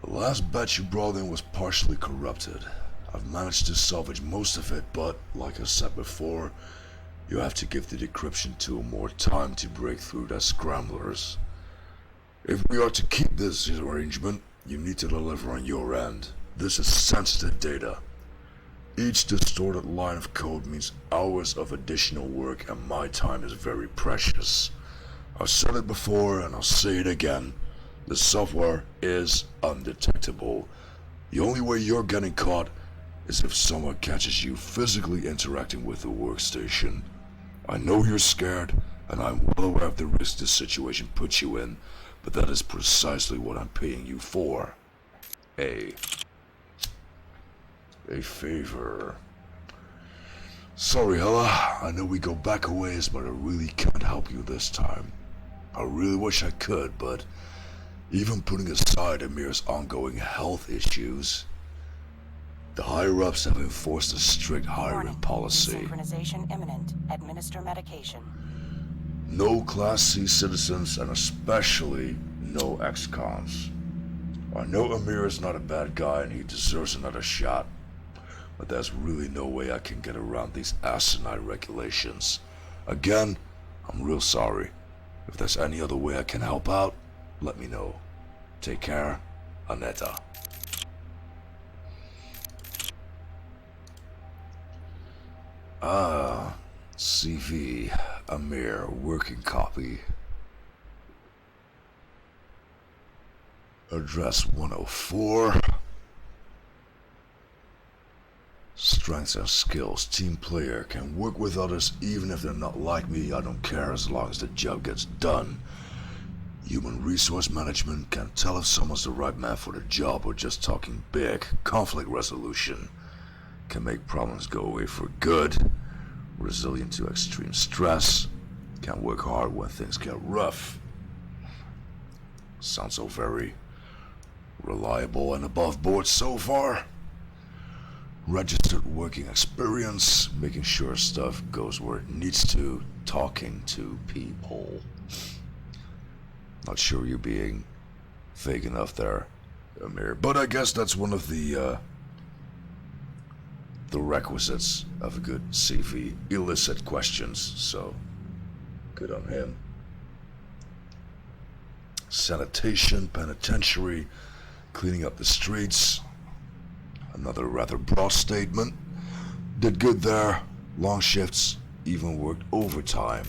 The last batch you brought in was partially corrupted. I've managed to salvage most of it, but like I said before, you have to give the decryption tool more time to break through the scramblers. If we are to keep this arrangement, you need to deliver on your end. This is sensitive data. Each distorted line of code means hours of additional work, and my time is very precious. I've said it before and I'll say it again. The software is undetectable. The only way you're getting caught is if someone catches you physically interacting with the workstation. I know you're scared, and I'm well aware of the risk this situation puts you in, but that is precisely what I'm paying you for. A favor. Sorry, Hella. I know we go back a ways, but I really can't help you this time. I really wish I could, but even putting aside Amir's ongoing health issues, the higher-ups have enforced a strict hiring policy. Desynchronization imminent. Administer medication. No Class C citizens, and especially no ex-cons. I know Amir is not a bad guy and he deserves another shot, but there's really no way I can get around these asinine regulations. Again, I'm real sorry. If there's any other way I can help out, let me know. Take care, Aneta. CV, Amir, working copy. Address 104. Strengths and skills. Team player. Can work with others even if they're not like me. I don't care as long as the job gets done. Human resource management. Can tell if someone's the right man for the job or just talking big. Conflict resolution. Can make problems go away for good. Resilient to extreme stress. Can work hard when things get rough. Sounds so very reliable and above board so far. Registered working experience, making sure stuff goes where it needs to, talking to people. Not sure you're being vague enough there, Amir, but I guess that's one of the requisites of a good CV. Illicit questions, so good on him. Sanitation, penitentiary, cleaning up the streets. Another rather broad statement. Did good there. Long shifts, even worked overtime.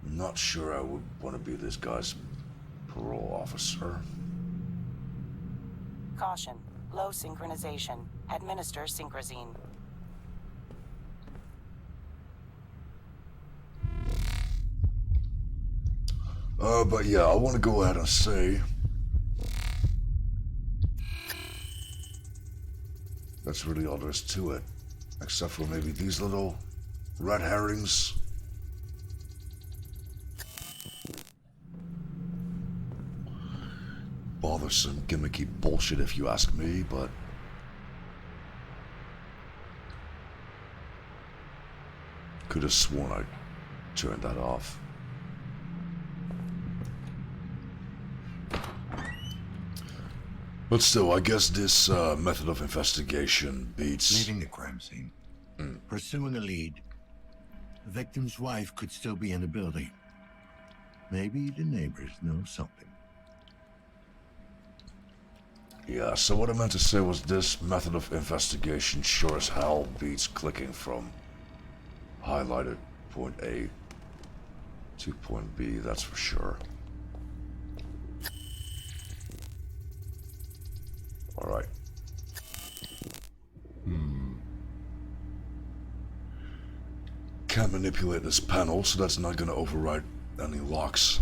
Not sure I would want to be this guy's parole officer. Caution. Low synchronization. Administer synchrosine. But yeah, I want to go ahead and say that's really all there is to it. Except for maybe these little red herrings. Bothersome, gimmicky bullshit if you ask me, but could have sworn I turned that off. But still, I guess this method of investigation beats... Leaving the crime scene. Pursuing a lead. The victim's wife could still be in the building. Maybe the neighbors know something. Yeah, so what I meant to say was this method of investigation sure as hell beats clicking from highlighted point A to point B, that's for sure. Alright, Can't manipulate this panel, so that's not gonna override any locks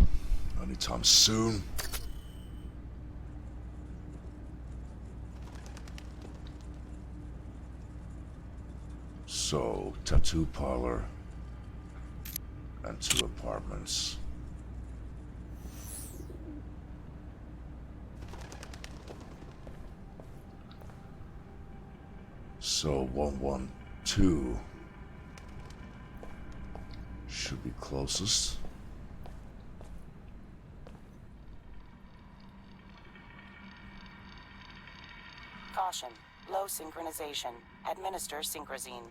anytime soon. So, tattoo parlor and 2 apartments. So 112 should be closest. Caution. Low synchronization. Administer Synchrozine.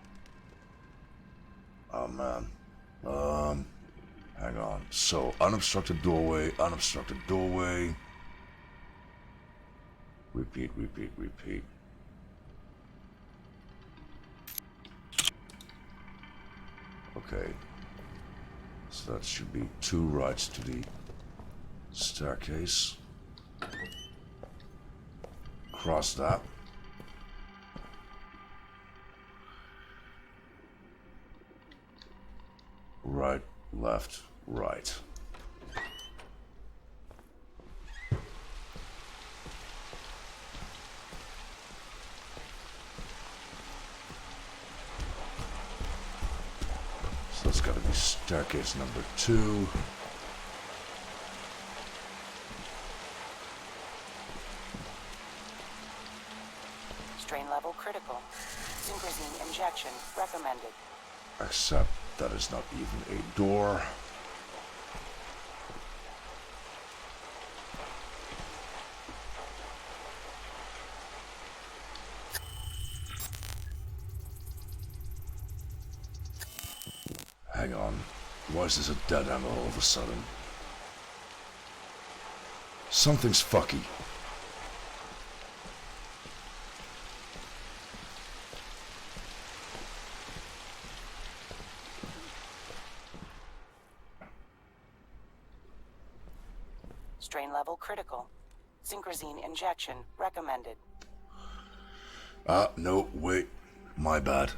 Oh man. Hang on. So, unobstructed doorway, unobstructed doorway. Repeat, repeat, repeat. Okay. So that should be 2 rights to the staircase. Cross that. Right, left, right. So that's gotta be staircase number 2. Strain level critical. Synchrozine injection recommended. Except that is not even a door. Hang on. Why is this a dead end all of a sudden? Something's fucky. Strain level critical. Synchrozine injection recommended. No, wait. My bad.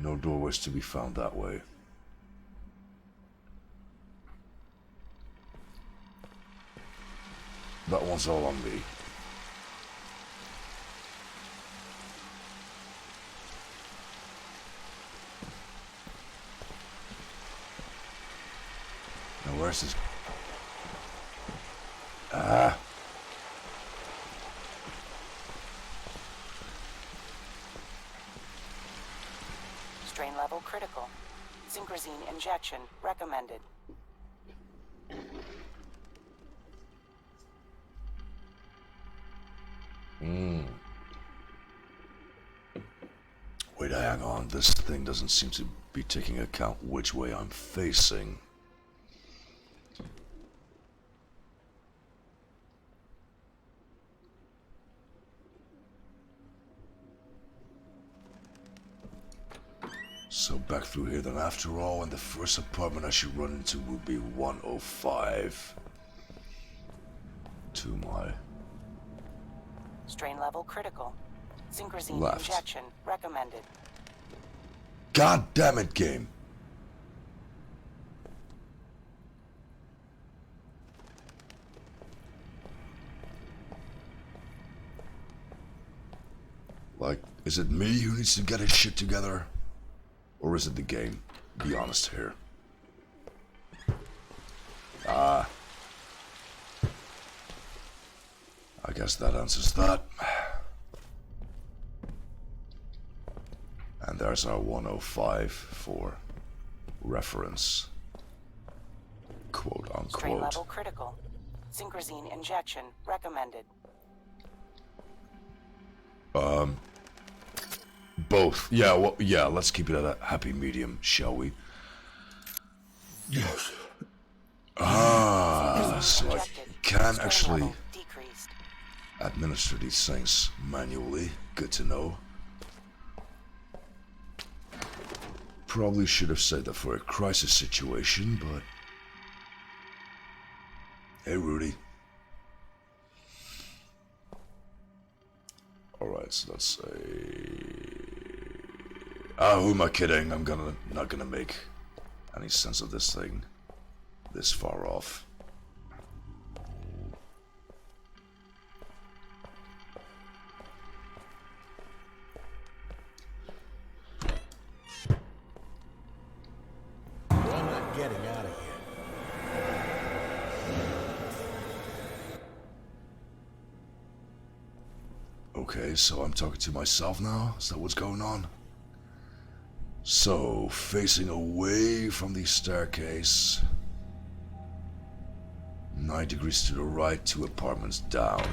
No doorways to be found that way. That one's all on me. Now where's this? Strain level critical. Synchrozine injection recommended. Wait, hang on. This thing doesn't seem to be taking account which way I'm facing. So back through here then after all, and the first apartment I should run into would be 105. To my Strain level critical. Synchrozine left. injection recommended. God damn it, game. Like, is it me who needs to get his shit together? Or is it the game? Be honest here. I guess that answers that. And there's our 105 for reference. Quote Strain unquote. level critical. Synchrozine injection recommended. Both. Yeah, well, yeah, let's keep it at a happy medium, shall we? Yes. So I can Strain actually level decreased. administer these things manually. Good to know. Probably should have said that for a crisis situation, but... Hey, Rudy. Alright. so let's say... Ah, who am I kidding? I'm not gonna make any sense of this thing this far off. I'm not getting out of here. Okay, so I'm talking to myself now? Is that what's going on? So, facing away from the staircase. 9 degrees to the right, 2 apartments down.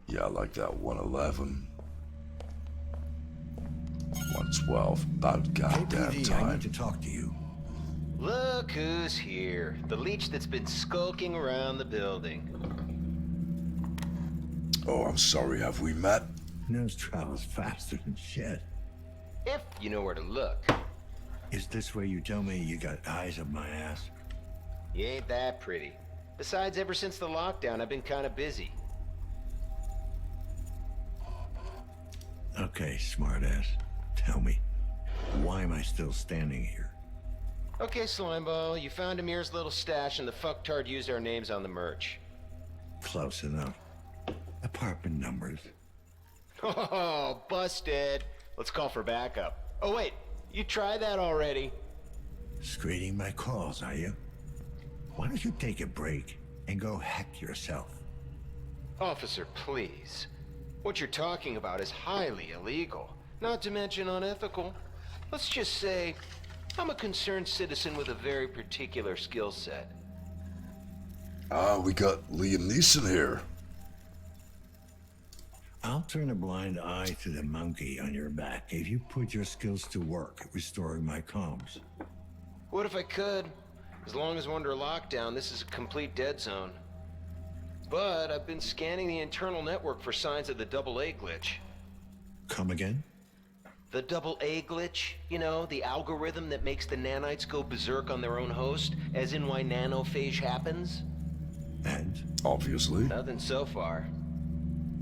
Yeah, I like that. 111. 112. About goddamn KPD, I time. need to talk to you. Look who's here. The leech that's been skulking around the building. Oh, I'm sorry. Have we met? Nose travels faster than shit. If you know where to look. Is this where you tell me you got eyes up my ass? You ain't that pretty. Besides, ever since the lockdown, I've been kind of busy. Okay, smartass. Tell me, why am I still standing here? Okay, Slimeball, you found Amir's little stash and the fucktard used our names on the merch. Close enough. Apartment numbers. Oh, busted. Let's call for backup. Oh, wait. You tried that already. Screening my calls, are you? Why don't you take a break and go heck yourself? Officer, please. What you're talking about is highly illegal, not to mention unethical. Let's just say, I'm a concerned citizen with a very particular skill set. Ah, we got Liam Neeson here. I'll turn a blind eye to the monkey on your back if you put your skills to work at restoring my comms. What if I could? As long as we're under lockdown, this is a complete dead zone. But I've been scanning the internal network for signs of the AA glitch. Come again? The AA glitch? You know, the algorithm that makes the nanites go berserk on their own host, as in why nanophage happens? And? Obviously. Nothing so far.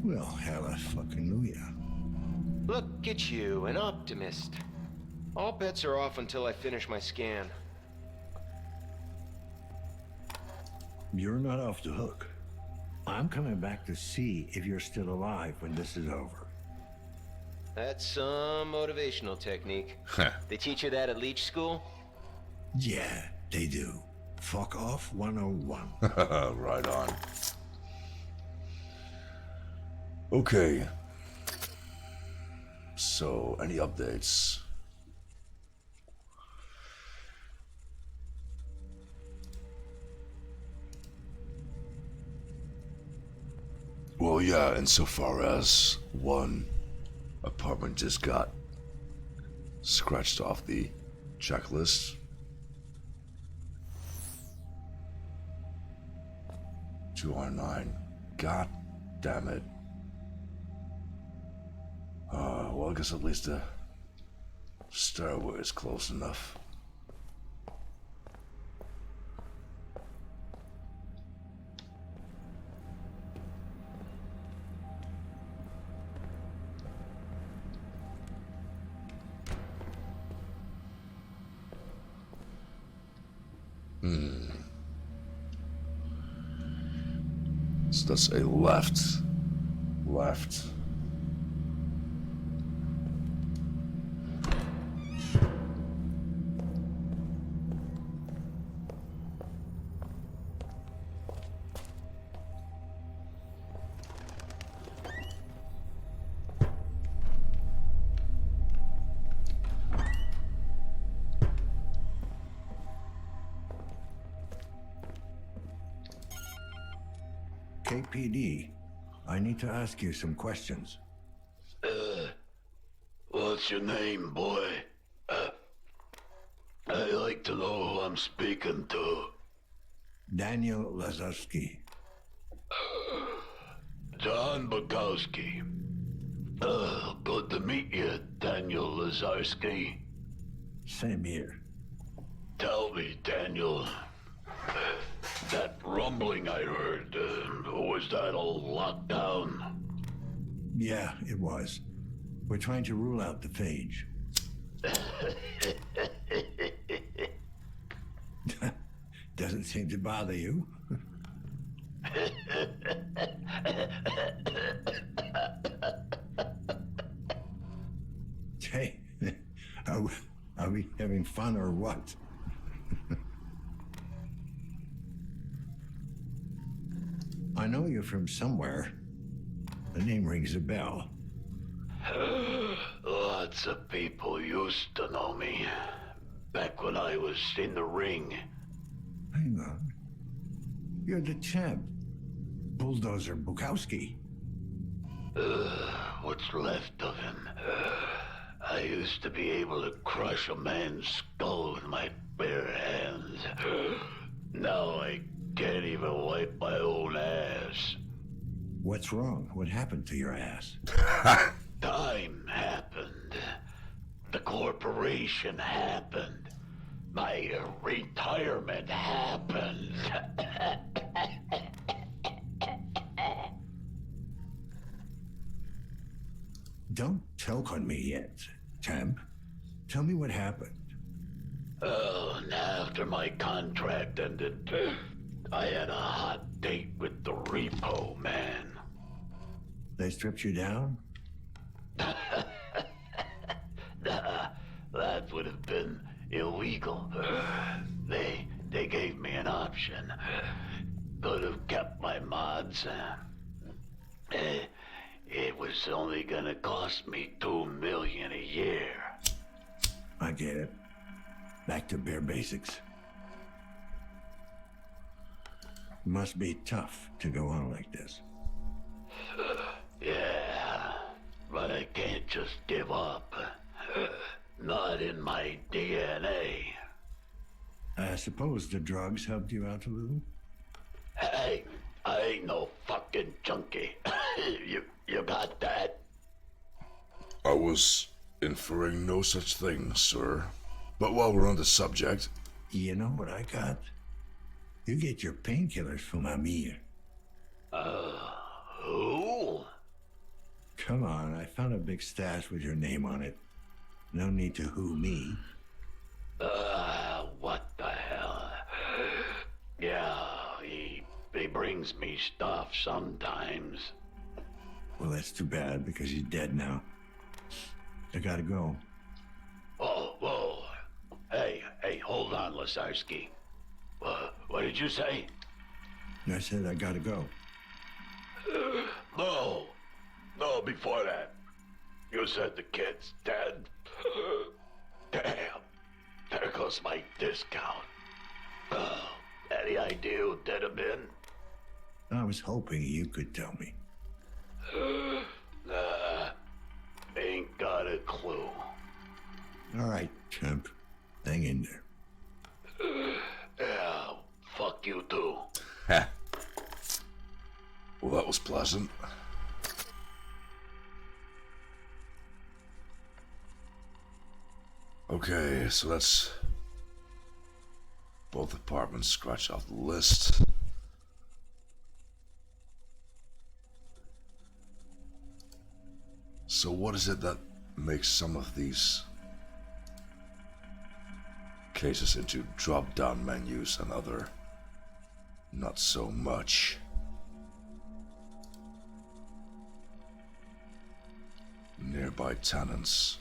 Well, hallelujah. Look at you, an optimist. All bets are off until I finish my scan. You're not off the hook. I'm coming back to see if you're still alive when this is over. That's some motivational technique. They teach you that at Leech School? Yeah, they do. Fuck off 101. Right on. Okay. So, any updates? Well, yeah, insofar as one apartment just got scratched off the checklist. 209. God damn it. Well, I guess at least the stairway is close enough. So that's a left. Left. KPD, I need to ask you some questions. What's your name, boy? I like to know who I'm speaking to. Daniel Lazarski. John Bukowski. Good to meet you, Daniel Lazarski. Same here. Tell me, Daniel, That rumbling I heard, was that all locked down? Yeah, it was. We're trying to rule out the phage. Doesn't seem to bother you. Hey, are we having fun or what? I know you're from somewhere. The name rings a bell. Lots of people used to know me. Back when I was in the ring. Hang on. You're the champ. Bulldozer Bukowski. What's left of him. I used to be able to crush a man's skull with my bare hands. Now I can't even wipe my own ass. What's wrong? What happened to your ass? Time happened. The corporation happened. My retirement happened. Don't choke on me yet, champ. Tell me what happened. Oh, and after my contract ended, I had a hot date with the repo man. They stripped you down? Nah, that would have been illegal. They gave me an option. Could have kept my mods. It was only gonna cost me $2 million a year. I get it. Back to bare basics. Must be tough to go on like this. Yeah, but I can't just give up. Not in my DNA. I suppose the drugs helped you out a little? Hey, I ain't no fucking junkie. You got that? I was inferring no such thing, sir. But while we're on the subject... You know what I got? You get your painkillers from Amir. Who? Come on, I found a big stash with your name on it. No need to who me. What the hell? Yeah, he brings me stuff sometimes. Well, that's too bad, because he's dead now. I gotta go. Oh, whoa. Hey, hold on, Lazarski. What did you say? I said I gotta go. No, before that. You said the kid's dead? Damn, there goes my discount. Any idea who did him in? I was hoping you could tell me. Nah, ain't got a clue. All right, chimp. Hang in there. Yeah, fuck you too. Well, that was pleasant. Okay, so that's both apartments scratched off the list. So what is it that makes some of these cases into drop-down menus and other not so much? Nearby tenants.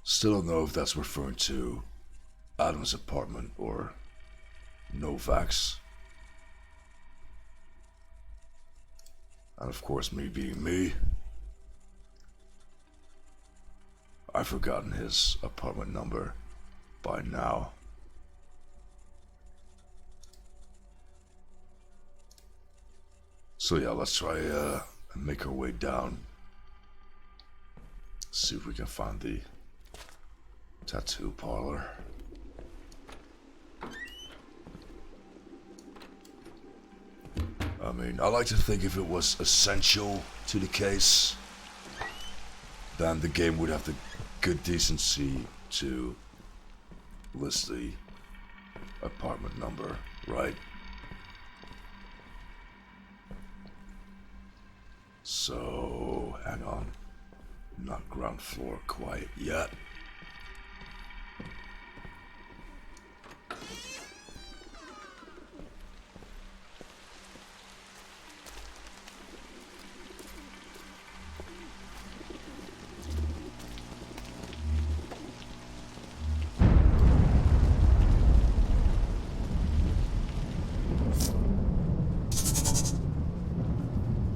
Still don't know if that's referring to Adam's apartment or Novak's. And of course, me being me, I've forgotten his apartment number by now. So yeah, let's try and make our way down. See if we can find the tattoo parlor. I mean, I like to think if it was essential to the case, then the game would have the good decency to list the apartment number, right? So, hang on. Not ground floor quite yet.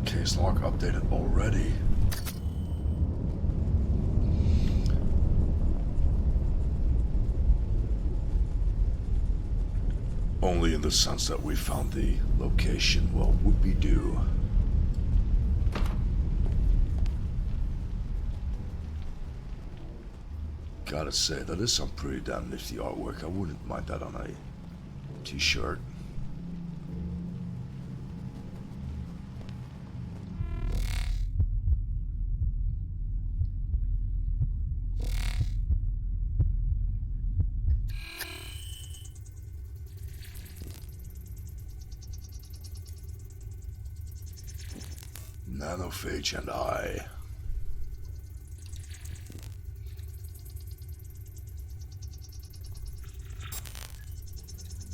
Case log updated already. Only in the sense that we found the location. Well, whoopee-doo. Gotta say, that is some pretty damn nifty artwork. I wouldn't mind that on a t-shirt. Nanophage and I.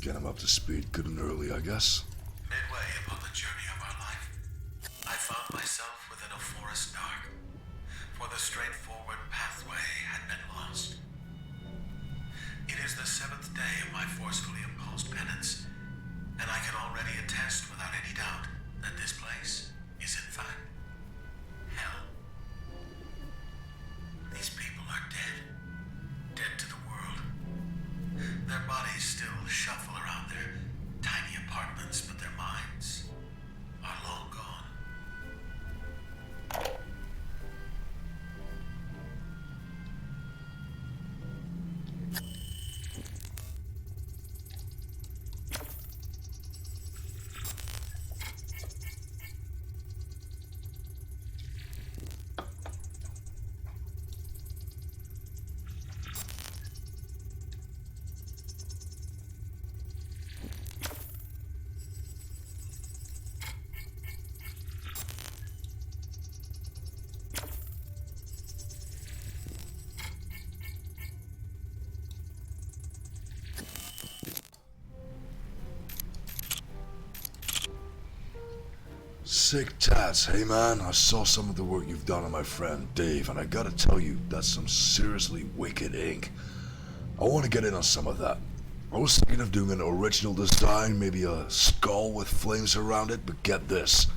Get him up to speed good and early, I guess. Midway upon the journey of our life, I found myself within a forest dark, for the straightforward pathway had been lost. It is the 7th day of my forcefully imposed penance, and I can already attest without any doubt that this place is in fact hell. These people are dead. Dead to the world. Their bodies still shuffle around their tiny apartments, but their minds are long gone. Sick tats. Hey man, I saw some of the work you've done on my friend Dave, and I gotta tell you, that's some seriously wicked ink. I want to get in on some of that. I was thinking of doing an original design, maybe a skull with flames around it, but get this.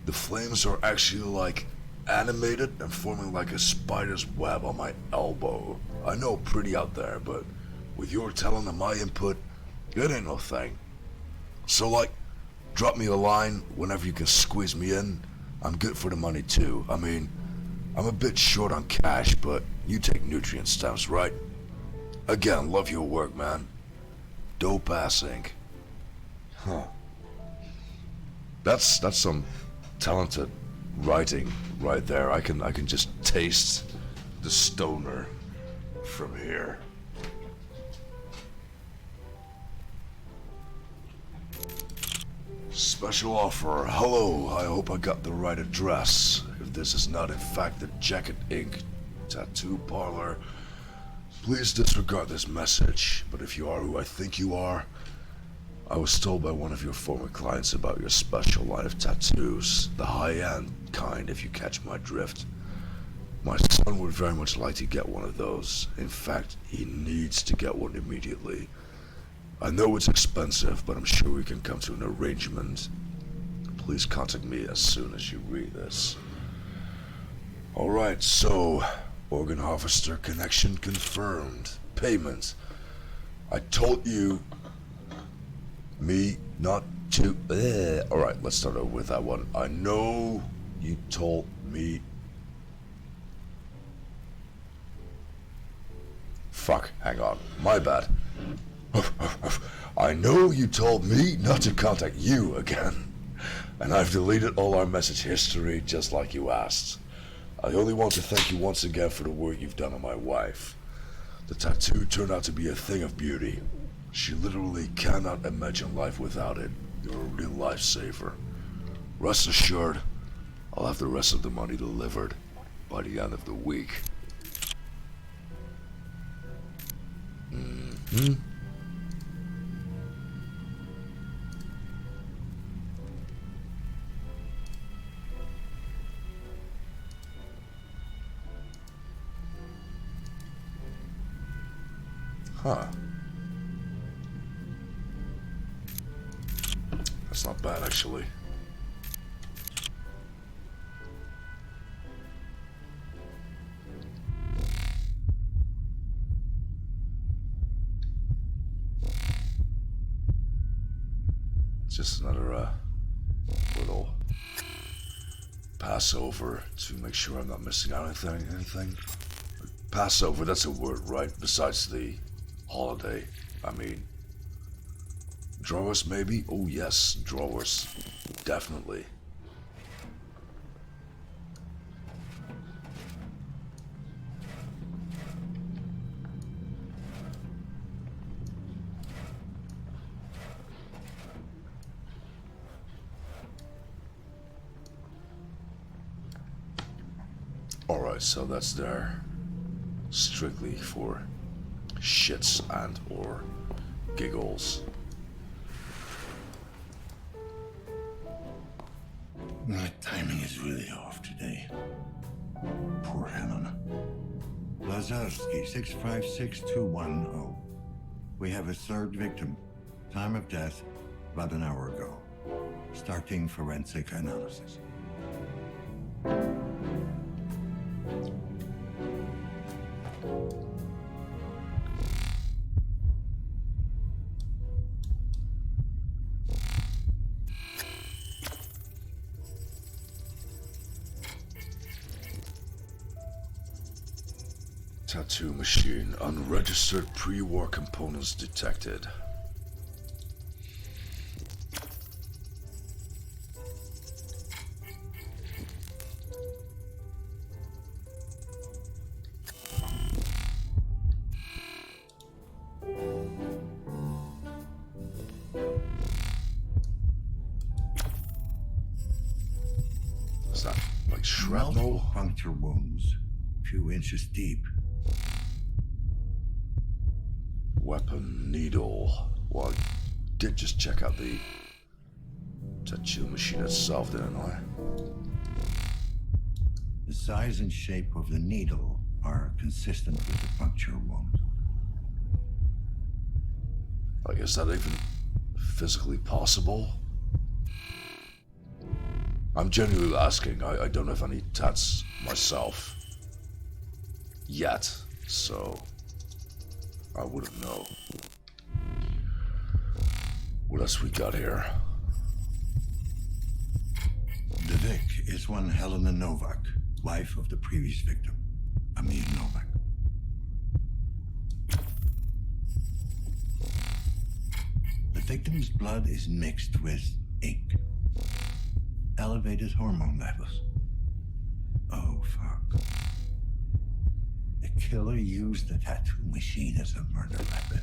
The flames are actually like animated and forming like a spider's web on my elbow. I know, pretty out there, but with your talent and my input, it ain't no thing. So like, drop me a line whenever you can squeeze me in. I'm good for the money too. I mean, I'm a bit short on cash, but you take nutrient stamps, right? Again, love your work, man. Dope ass ink. Huh. That's some talented writing right there. I can just taste the stoner from here. Special offer. Hello, I hope I got the right address. If this is not in fact the Jacket Ink tattoo parlor, please disregard this message. But if you are who I think you are, I was told by one of your former clients about your special line of tattoos. The high-end kind, if you catch my drift. My son would very much like to get one of those. In fact, he needs to get one immediately. I know it's expensive, but I'm sure we can come to an arrangement. Please contact me as soon as you read this. Alright, so, organ harvester connection confirmed. Payment. I told you, me not to... Alright, let's start over with that one. I know you told me... Fuck, hang on. My bad. I know you told me not to contact you again, and I've deleted all our message history just like you asked. I only want to thank you once again for the work you've done on my wife. The tattoo turned out to be a thing of beauty. She literally cannot imagine life without it. You're a real lifesaver. Rest assured, I'll have the rest of the money delivered by the end of the week. Mm-hmm. Huh. That's not bad, actually. Just another little Passover to make sure I'm not missing out on anything. Passover, that's a word, right? Besides the holiday, I mean. Drawers, maybe? Oh yes, drawers. Definitely. Alright, so that's there. Strictly for shits and or giggles. My timing is really off today. Poor Helena. Lazarski, 656210. We have a third victim. Time of death, about an hour ago. Starting forensic analysis. Tattoo machine. Unregistered pre-war components detected. Is that like shrapnel? Multiple puncture wounds, a few inches deep. Weapon needle. Well, I did just check out the tattoo machine itself, didn't I? The size and shape of the needle are consistent with the puncture wound. Like, is that even physically possible? I'm genuinely asking. I don't have any tats myself. Yet, so I wouldn't know. What else we got here? The Vic is one Helena Novak, wife of the previous victim, Amir Novak. The victim's blood is mixed with ink. Elevated hormone levels. Oh, fuck. The killer used the tattoo machine as a murder weapon.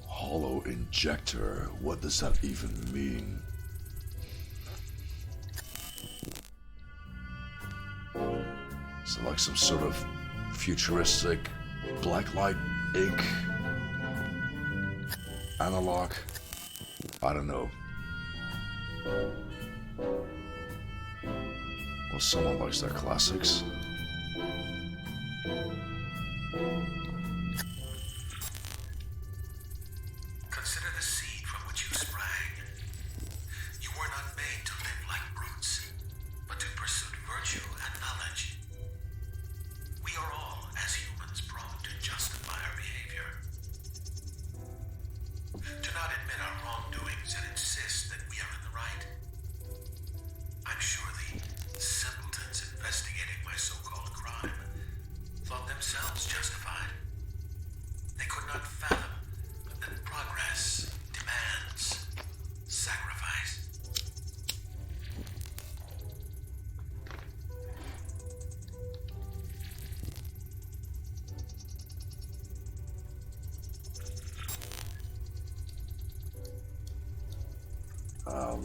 Hollow injector. What does that even mean? Is it like some sort of futuristic blacklight ink analog? I don't know. Well, someone likes their classics. Consider the seed from which you sprang. You were not made to live like brutes, but to pursue virtue and knowledge. We are all, as humans, prone to justify our behavior. To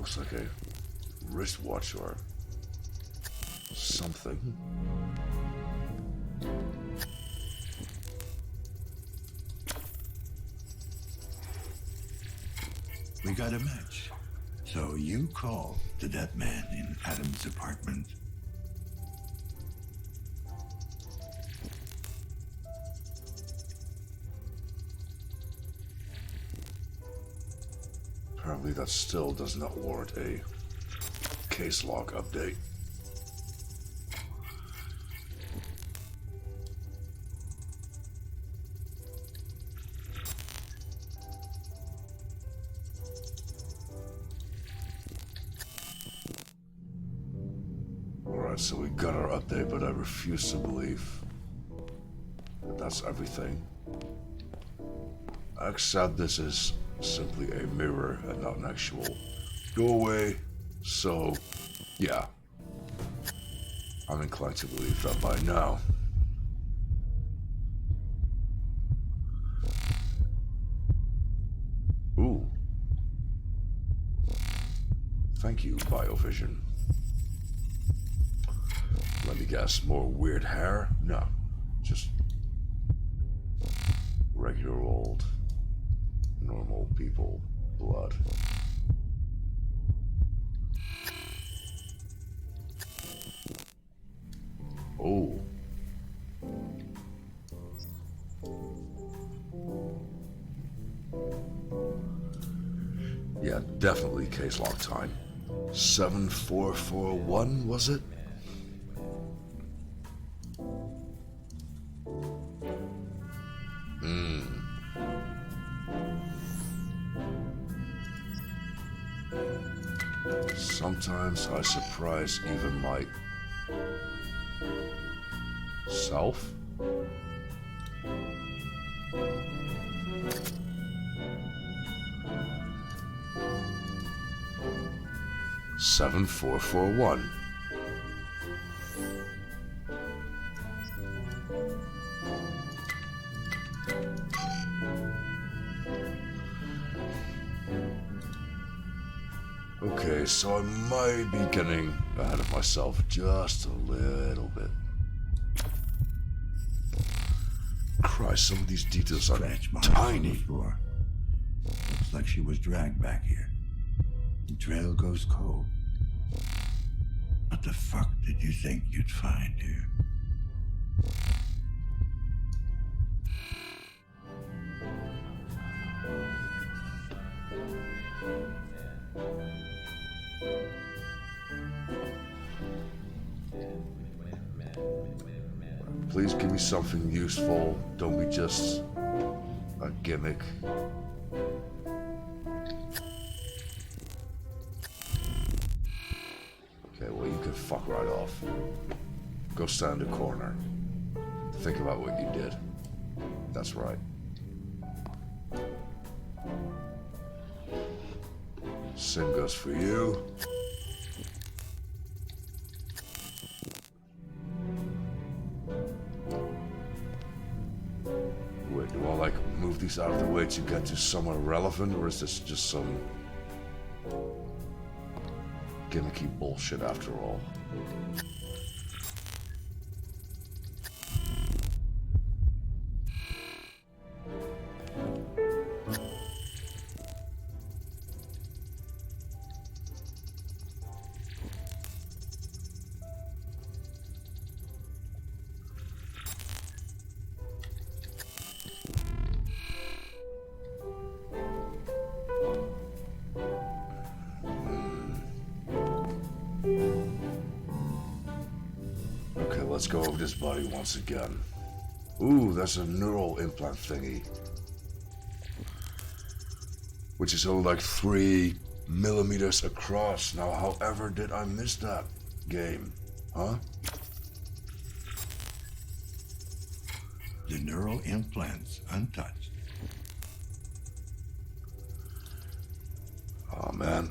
Looks like a wristwatch or something. We got a match. So you called the dead man in Adam's apartment. Apparently that still does not warrant a case log update. Alright, so we got our update, but I refuse to believe that that's everything. Except this is simply a mirror and not an actual doorway. So, yeah. I'm inclined to believe that by now. Ooh. Thank you, Biovision. Let me guess, more weird hair? No, just regular old, normal people blood. Oh. Yeah, definitely case log time. 7441, was it? Sometimes I surprise even my self. Seven, 4, 4, 1. Okay, so I might be getting ahead of myself just a little bit. Christ, some of these details are tiny. Looks like she was dragged back here. The trail goes cold. What the fuck did you think you'd find here? Please give me something useful. Don't be just a gimmick. Okay, well, you can fuck right off. Go stand in the corner. Think about what you did. That's right. Same goes for you. Wait, do I like move these out of the way to get to somewhere relevant, or is this just some gimmicky bullshit after all? Let's go over this body once again. Ooh, that's a neural implant thingy. Which is only like 3 millimeters across. Now, however did I miss that game? Huh? The neural implants untouched. Oh, man.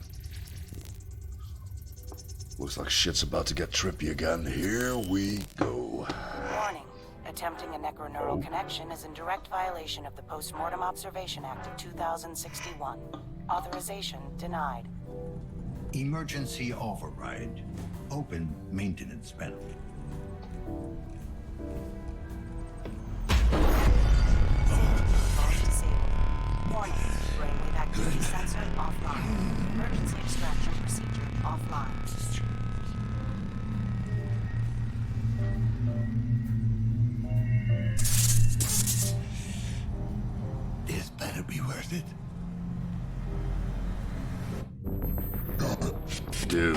Looks like shit's about to get trippy again. Here we go. Warning. Attempting a necroneural connection is in direct violation of the Postmortem Observation Act of 2061. Authorization denied. Emergency override. Open maintenance panel. Vault disabled. Warning. Brainwave activity sensor offline. Emergency extraction procedure offline. This better be worth it. Dude.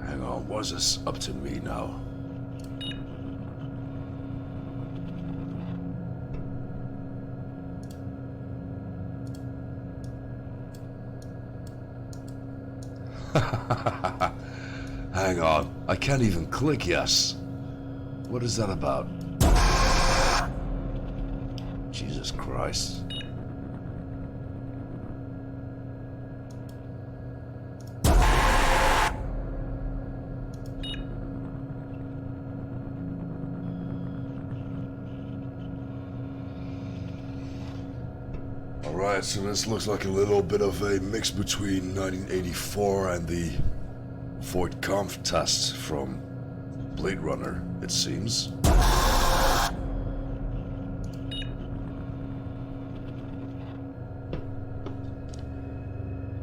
Hang on, what's this up to me now? Hang on, I can't even click yes. What is that about? Jesus Christ. Alright, so this looks like a little bit of a mix between 1984 and the Voight Kampff test from Blade Runner, it seems.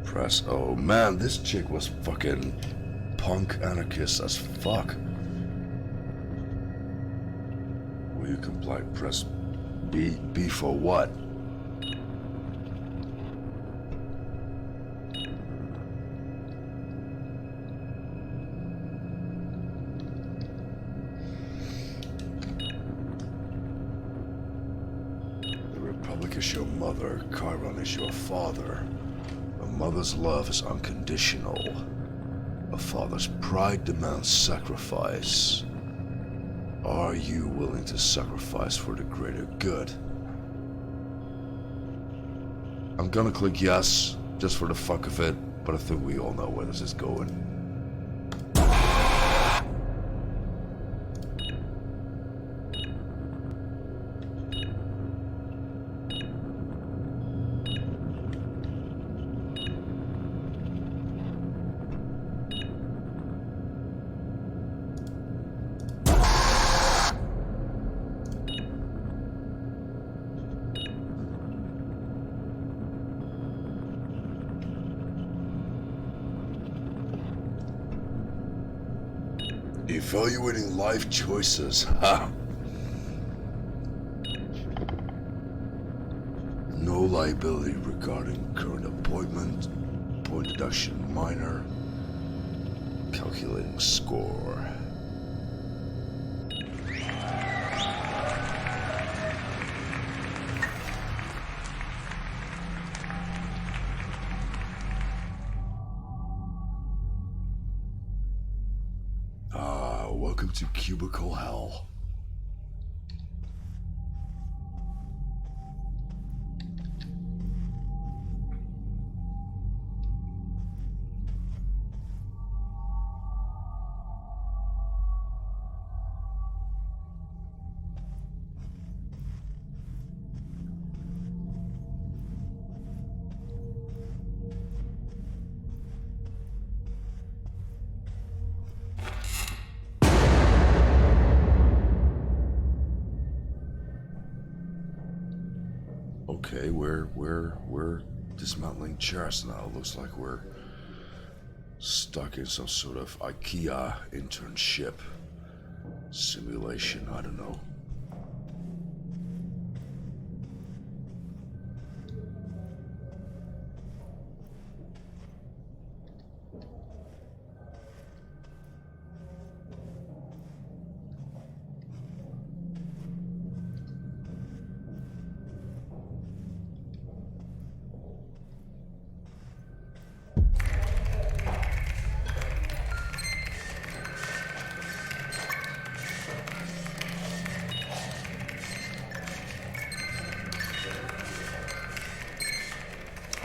Press. Oh man, this chick was fucking punk anarchist as fuck. Will you comply? Press B. B for what? Is your mother, Chiron is your father. A mother's love is unconditional. A father's pride demands sacrifice. Are you willing to sacrifice for the greater good? I'm gonna click yes, just for the fuck of it, but I think we all know where this is going. Evaluating life choices. Ha! No liability regarding current appointment. Point deduction minor. Calculating score. Welcome to Cubicle Hell. Okay, we're dismantling chairs now. Looks like we're Stuck in some sort of IKEA internship simulation, I don't know.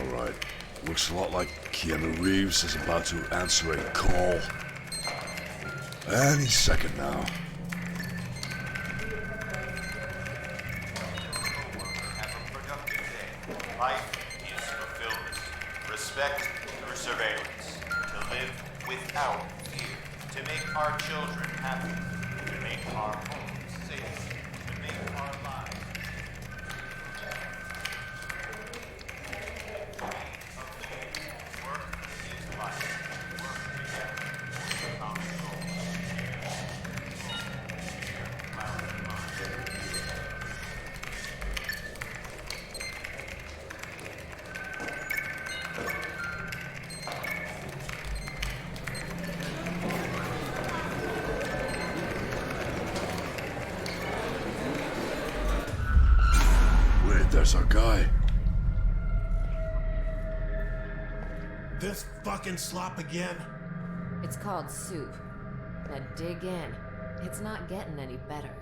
Alright, looks a lot like Keanu Reeves is about to answer a call. Any second now. Life is fulfillment. Respect through surveillance. To live without fear. To make our children happy. To make our homes safe. To make our lives. Work is life. Work together for the common goal. Cloud in mind. Wait, there's our guy. This fucking slop again? It's called soup. Now dig in. It's not getting any better.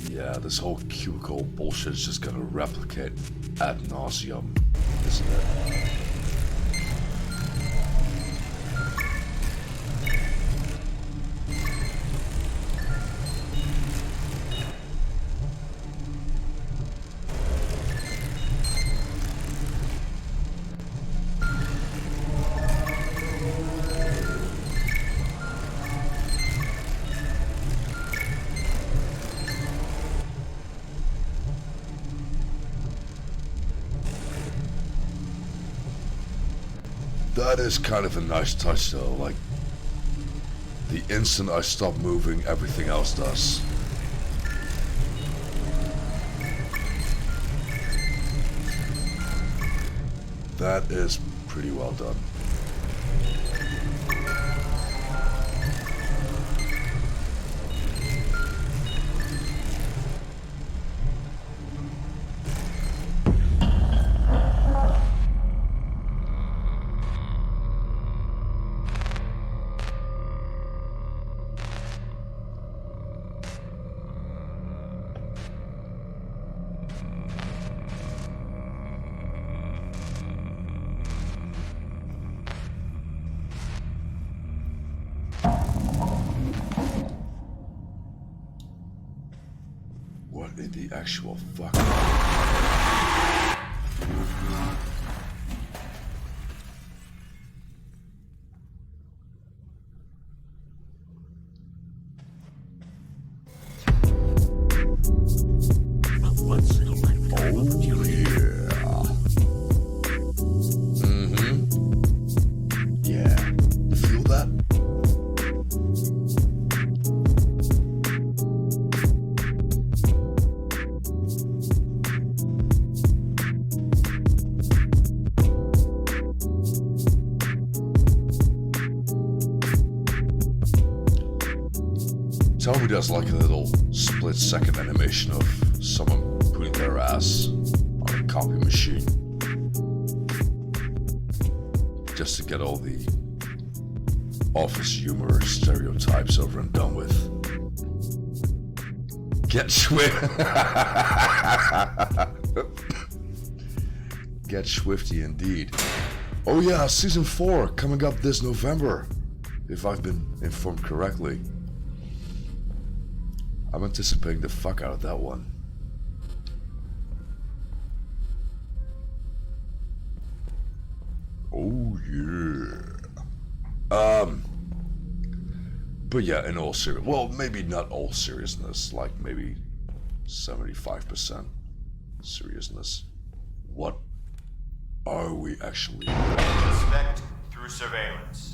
Yeah, this whole cubicle bullshit is just gonna replicate ad nauseum, isn't it? That is kind of a nice touch though, like, the instant I stop moving, everything else does. That is pretty well done. What in the actual fuck? Tell me there's like a little split-second animation of someone putting their ass on a copy machine. Just to get all the office humor stereotypes over and done with. Get Get Swifty indeed. Oh yeah, season 4 coming up this November, if I've been informed correctly. I'm anticipating the fuck out of that one. Oh yeah. But yeah, in all seriousness, well, maybe not all seriousness, like maybe 75% seriousness. What are we actually doing? Suspect through surveillance.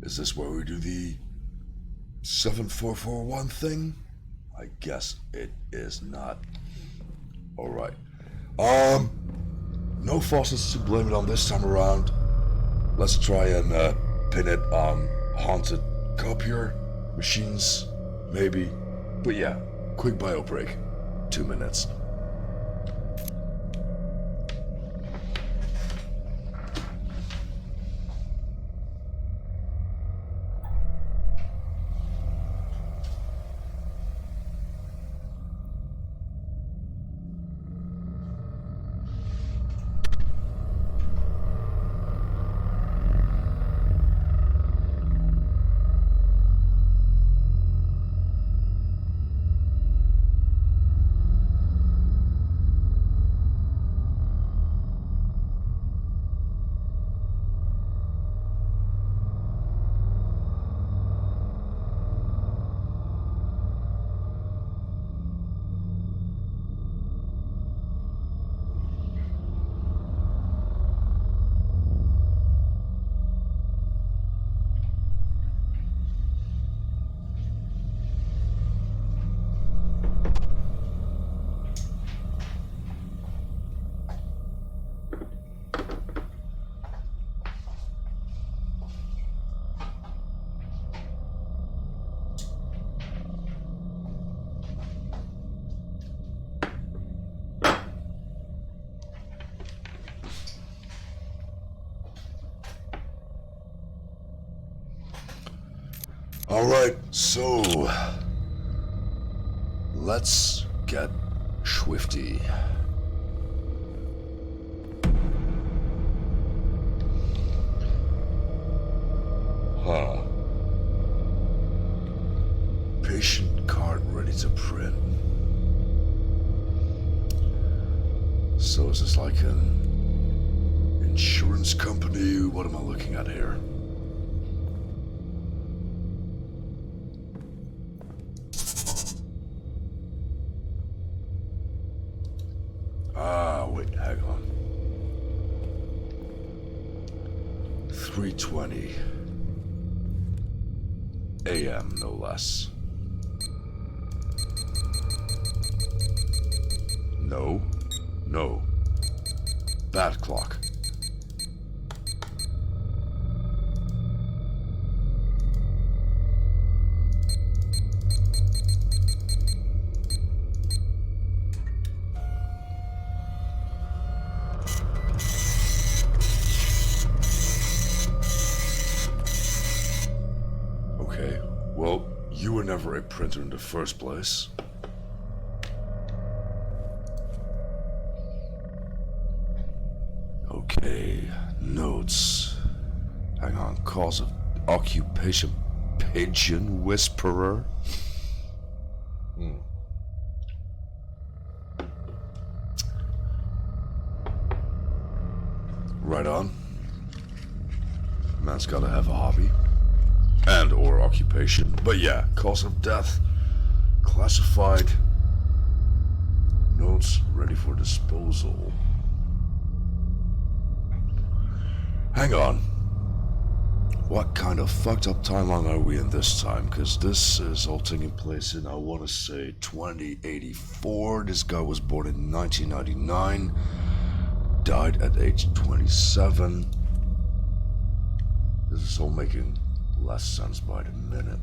Is this where we do the 7441 thing? I guess it is not. Alright. No faucets to blame it on this time around. Let's try and pin it on haunted copier machines, maybe. But yeah, quick bio break. 2 minutes. Alright, so let's get swifty. Huh. Patient card ready to print. So is this like an insurance company? What am I looking at here? Wait, hang on. 3:20 a.m. no less. No. Bad clock. Well, you were never a printer in the first place. Okay, notes. Hang on, cause of occupation, pigeon whisperer. Right on. Man's gotta have a hobby. And or occupation. But yeah, cause of death. Classified. Notes ready for disposal. Hang on. what kind of fucked up timeline are we in this time? Because this is all taking place in, I want to say, 2084. This guy was born in 1999, died at age 27. This is all making less sense by the minute.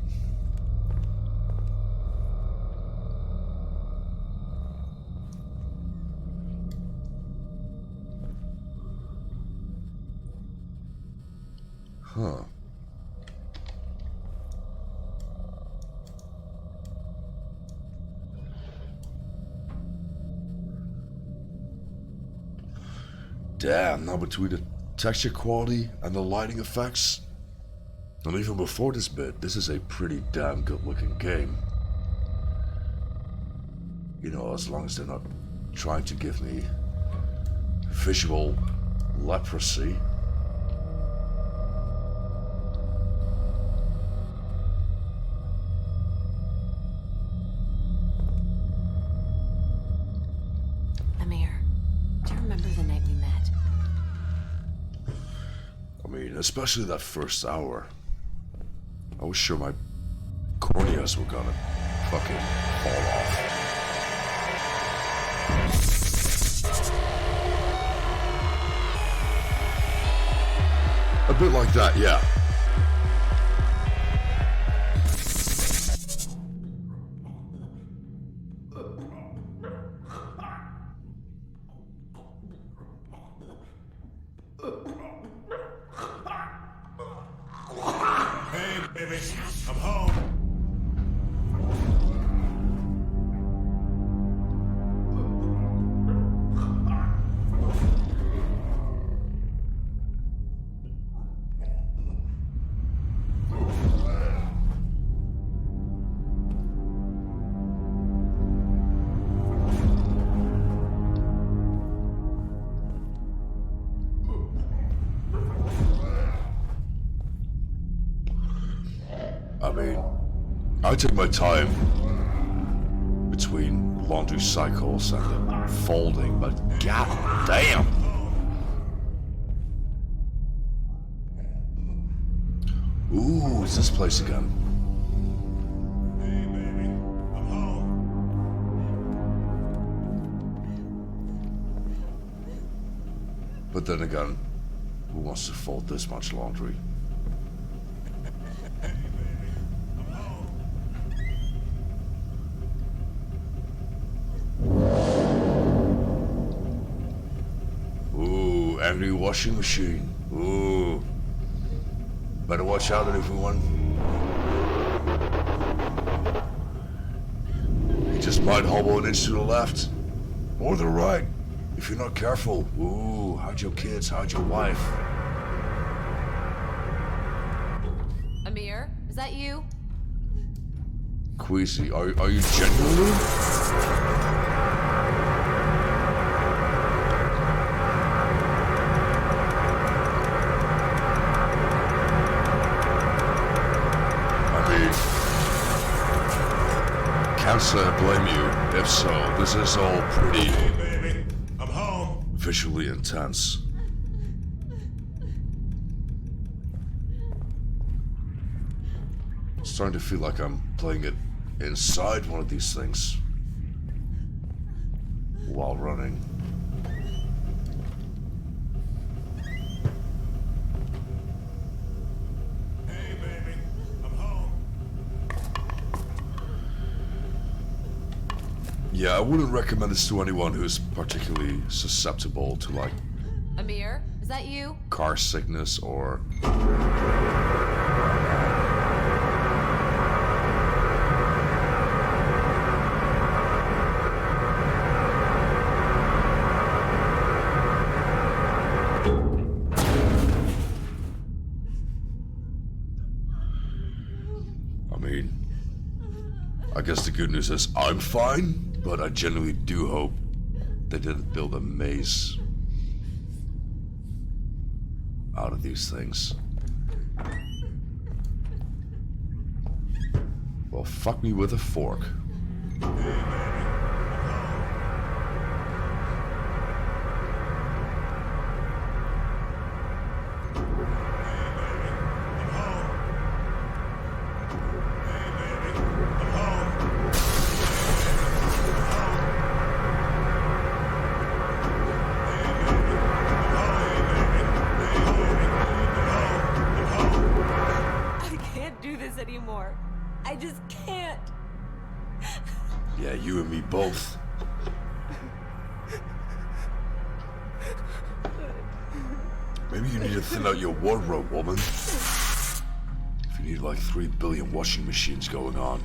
Huh. Damn, now between the texture quality and the lighting effects, and even before this bit, this is a pretty damn good looking game. You know, as long as they're not trying to give me visual leprosy. Especially that first hour. I was sure my corneas were gonna fucking fall off. A bit like that, yeah. I took my time between laundry cycles and the folding, but god damn! Ooh, it's this place again. Hey, baby, I'm home. But then again, who wants to fold this much laundry? Angry washing machine. Ooh. Better watch out, everyone. You just might hobble an inch to the left. Or the right. If you're not careful. Ooh, hide your kids, hide your wife. Amir, is that you? Queasy, are you genuinely? Can't say I blame you. If so, this is all pretty Hey, baby, I'm home. visually intense. It's starting to feel like I'm playing it inside one of these things while running. Yeah, I wouldn't recommend this to anyone who's particularly susceptible to, like, Amir, is that you? car sickness or... I mean, I guess the good news is I'm fine. But I genuinely do hope they didn't build a maze out of these things. Well, fuck me with a fork. both. Maybe you need to thin out your wardrobe, woman. If you need like 3 billion washing machines going on.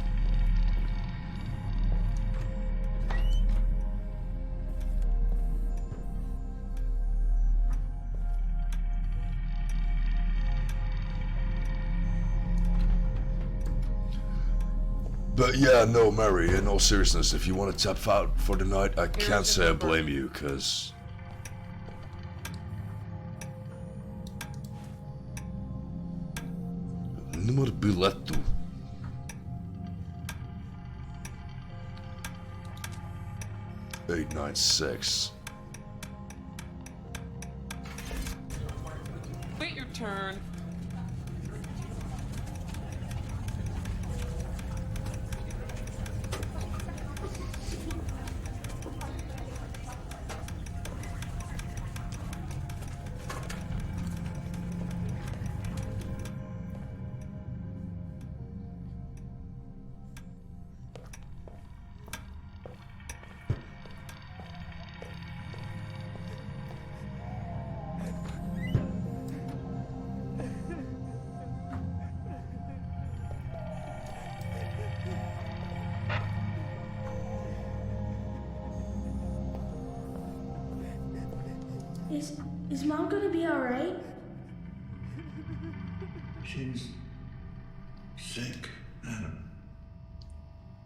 But yeah, no, Mary, in all seriousness, if you want to tap out for the night, I can't say I blame you, cause... Numero biletto. $896. Wait your turn. Is Mom gonna be alright? She's sick, Adam.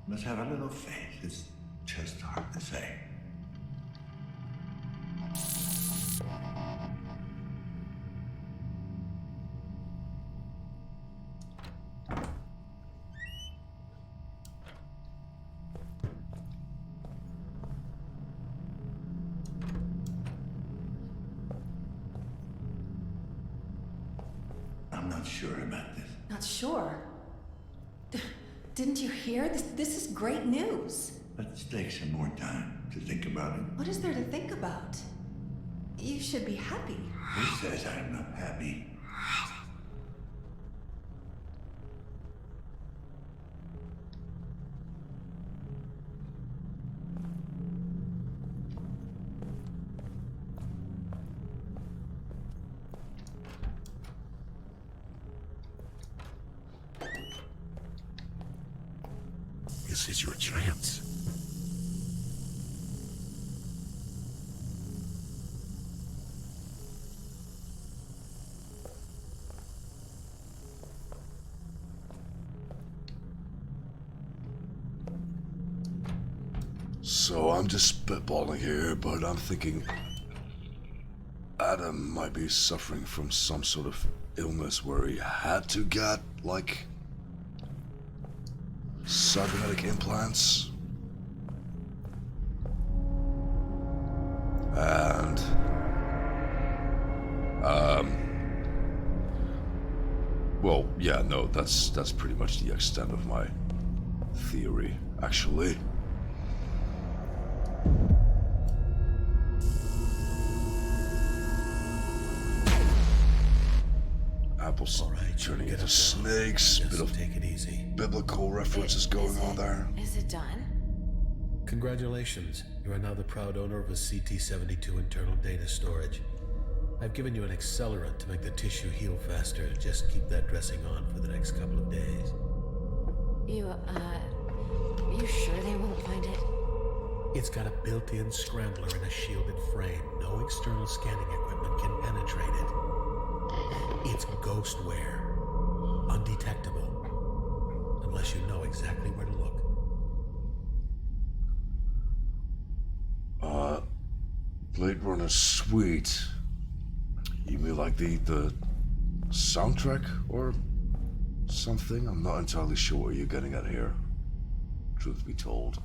Must have a little faith. It's just hard to say. I'm not sure about this. Not sure. Didn't you hear? This is great news. Let's take some more time to think about it. What is there to think about? You should be happy. Who says I'm not happy? This is your chance. So I'm just spitballing here, but I'm thinking Adam might be suffering from some sort of illness where he had to get, like, cybernetic implants. And well, yeah, no, that's pretty much the extent of my theory, actually. Apples turning into snakes, bit of take it easy. biblical references going on there. Is it done? Congratulations. You are now the proud owner of a CT-72 internal data storage. I've given you an accelerant to make the tissue heal faster. Just keep that dressing on for the next couple of days. You sure they won't find it? It's got a built-in scrambler and a shielded frame. No external scanning equipment can penetrate it. It's ghostware. Undetectable. Unless you know exactly where to look. Blade Runner Suite. You mean like the soundtrack or something? I'm not entirely sure what you're getting at here, truth be told.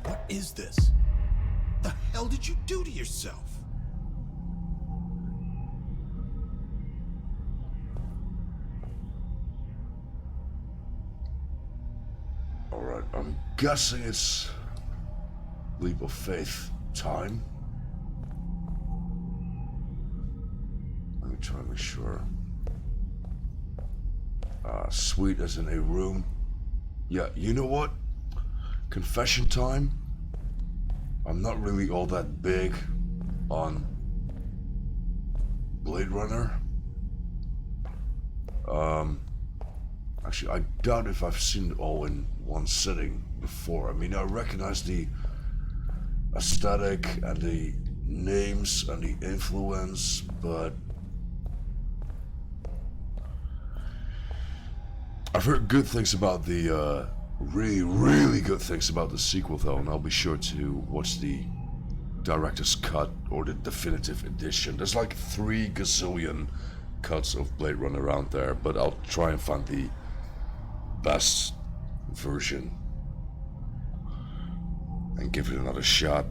What is this? The hell did you do to yourself? Alright, I'm guessing it's leap of faith time. Let me try to make sure. Suite as in a room. Yeah, you know what? Confession time. I'm not really all that big on Blade Runner. Actually, I doubt if I've seen it all in one sitting before. I mean, I recognize the aesthetic and the names and the influence, but I've heard good things about the, really good things about the sequel though, and I'll be sure to watch the director's cut or the definitive edition. There's like 3 gazillion cuts of Blade Runner around there, but I'll try and find the best version and give it another shot.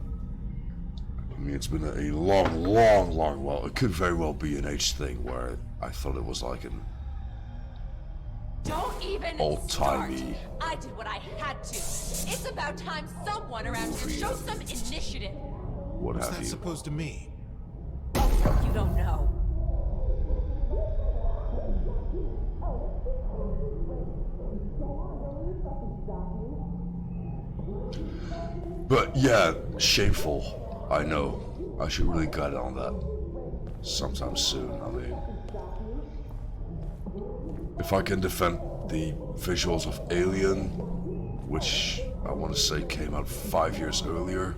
I mean, it's been a long while. It could very well be an age thing where I thought it was like an Don't even old-timey start. I did what I had to. It's about time someone around here shows some initiative. what What's have that you. supposed to mean? You don't know. But yeah, shameful. I know. I should really get on that sometime soon. I mean, if I can defend the visuals of Alien, which I want to say came out 5 years earlier,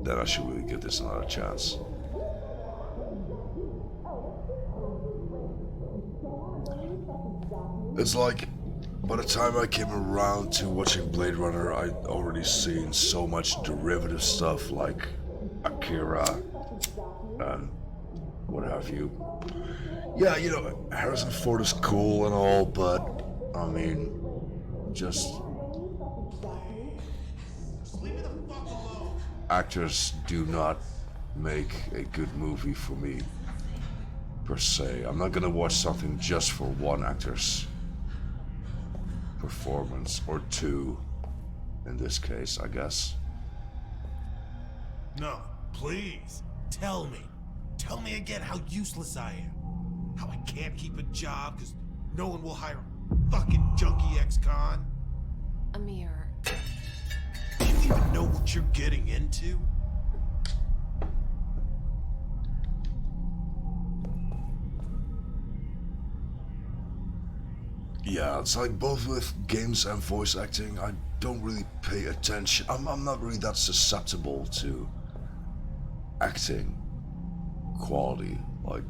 then I should really give this another chance. It's like, by the time I came around to watching Blade Runner, I'd already seen so much derivative stuff like Akira and what have you. Yeah, you know, Harrison Ford is cool and all, but, I mean, just... actors do not make a good movie for me, per se. I'm not gonna watch something just for one actor's performance, or two, in this case, I guess. No, please, tell me. Tell me again how useless I am. How I can't keep a job because no one will hire a fucking junkie ex-con. Amir. Do you even know what you're getting into? Yeah, it's like both with games and voice acting, I don't really pay attention. I'm not really that susceptible to acting quality. Like,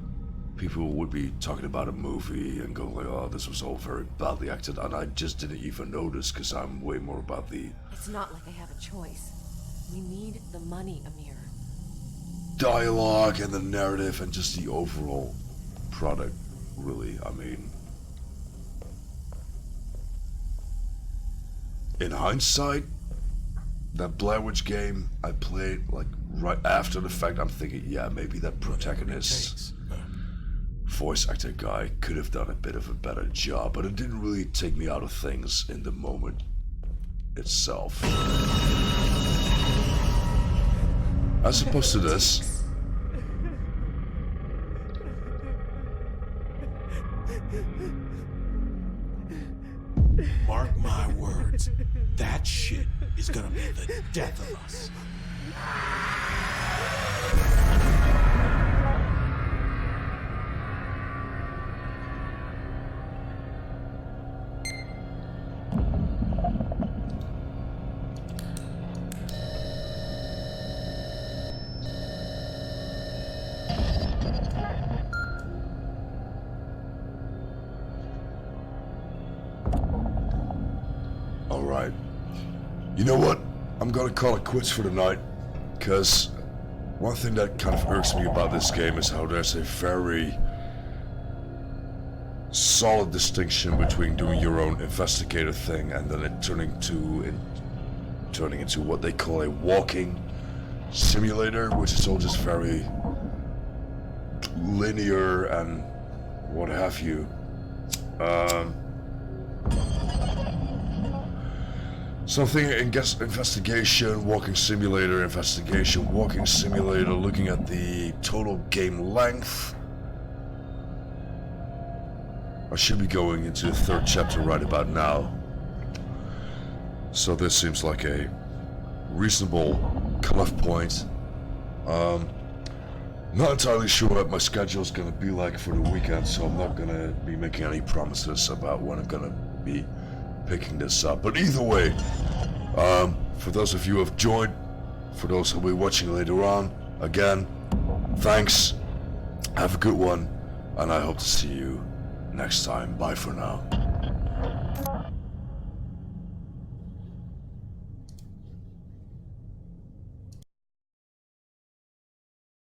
people would be talking about a movie and going like, oh, this was all very badly acted, and I just didn't even notice because I'm way more about the It's not like I have a choice. We need the money, Amir. dialogue and the narrative and just the overall product, really. I mean, in hindsight, that Blair Witch game I played, like, right after the fact, I'm thinking, yeah, maybe that protagonist voice actor guy could have done a bit of a better job, but it didn't really take me out of things in the moment itself. As opposed to this. Mark my words, that shit is gonna be the death of us. Alright. You know what? I'm gonna call it quits for the night, because one thing that kind of irks me about this game is how there's a very solid distinction between doing your own investigative thing and then it turning into what they call a walking simulator, which is all just very linear and what have you. Something in investigation, walking simulator, investigation, walking simulator, looking at the total game length. I should be going into the 3rd chapter right about now. So this seems like a reasonable cutoff point. Not entirely sure what my schedule is going to be like for the weekend, so I'm not going to be making any promises about when I'm going to be picking this up. But either way, for those of you who have joined, for those who will be watching later on, again, thanks, have a good one, and I hope to see you next time. Bye for now.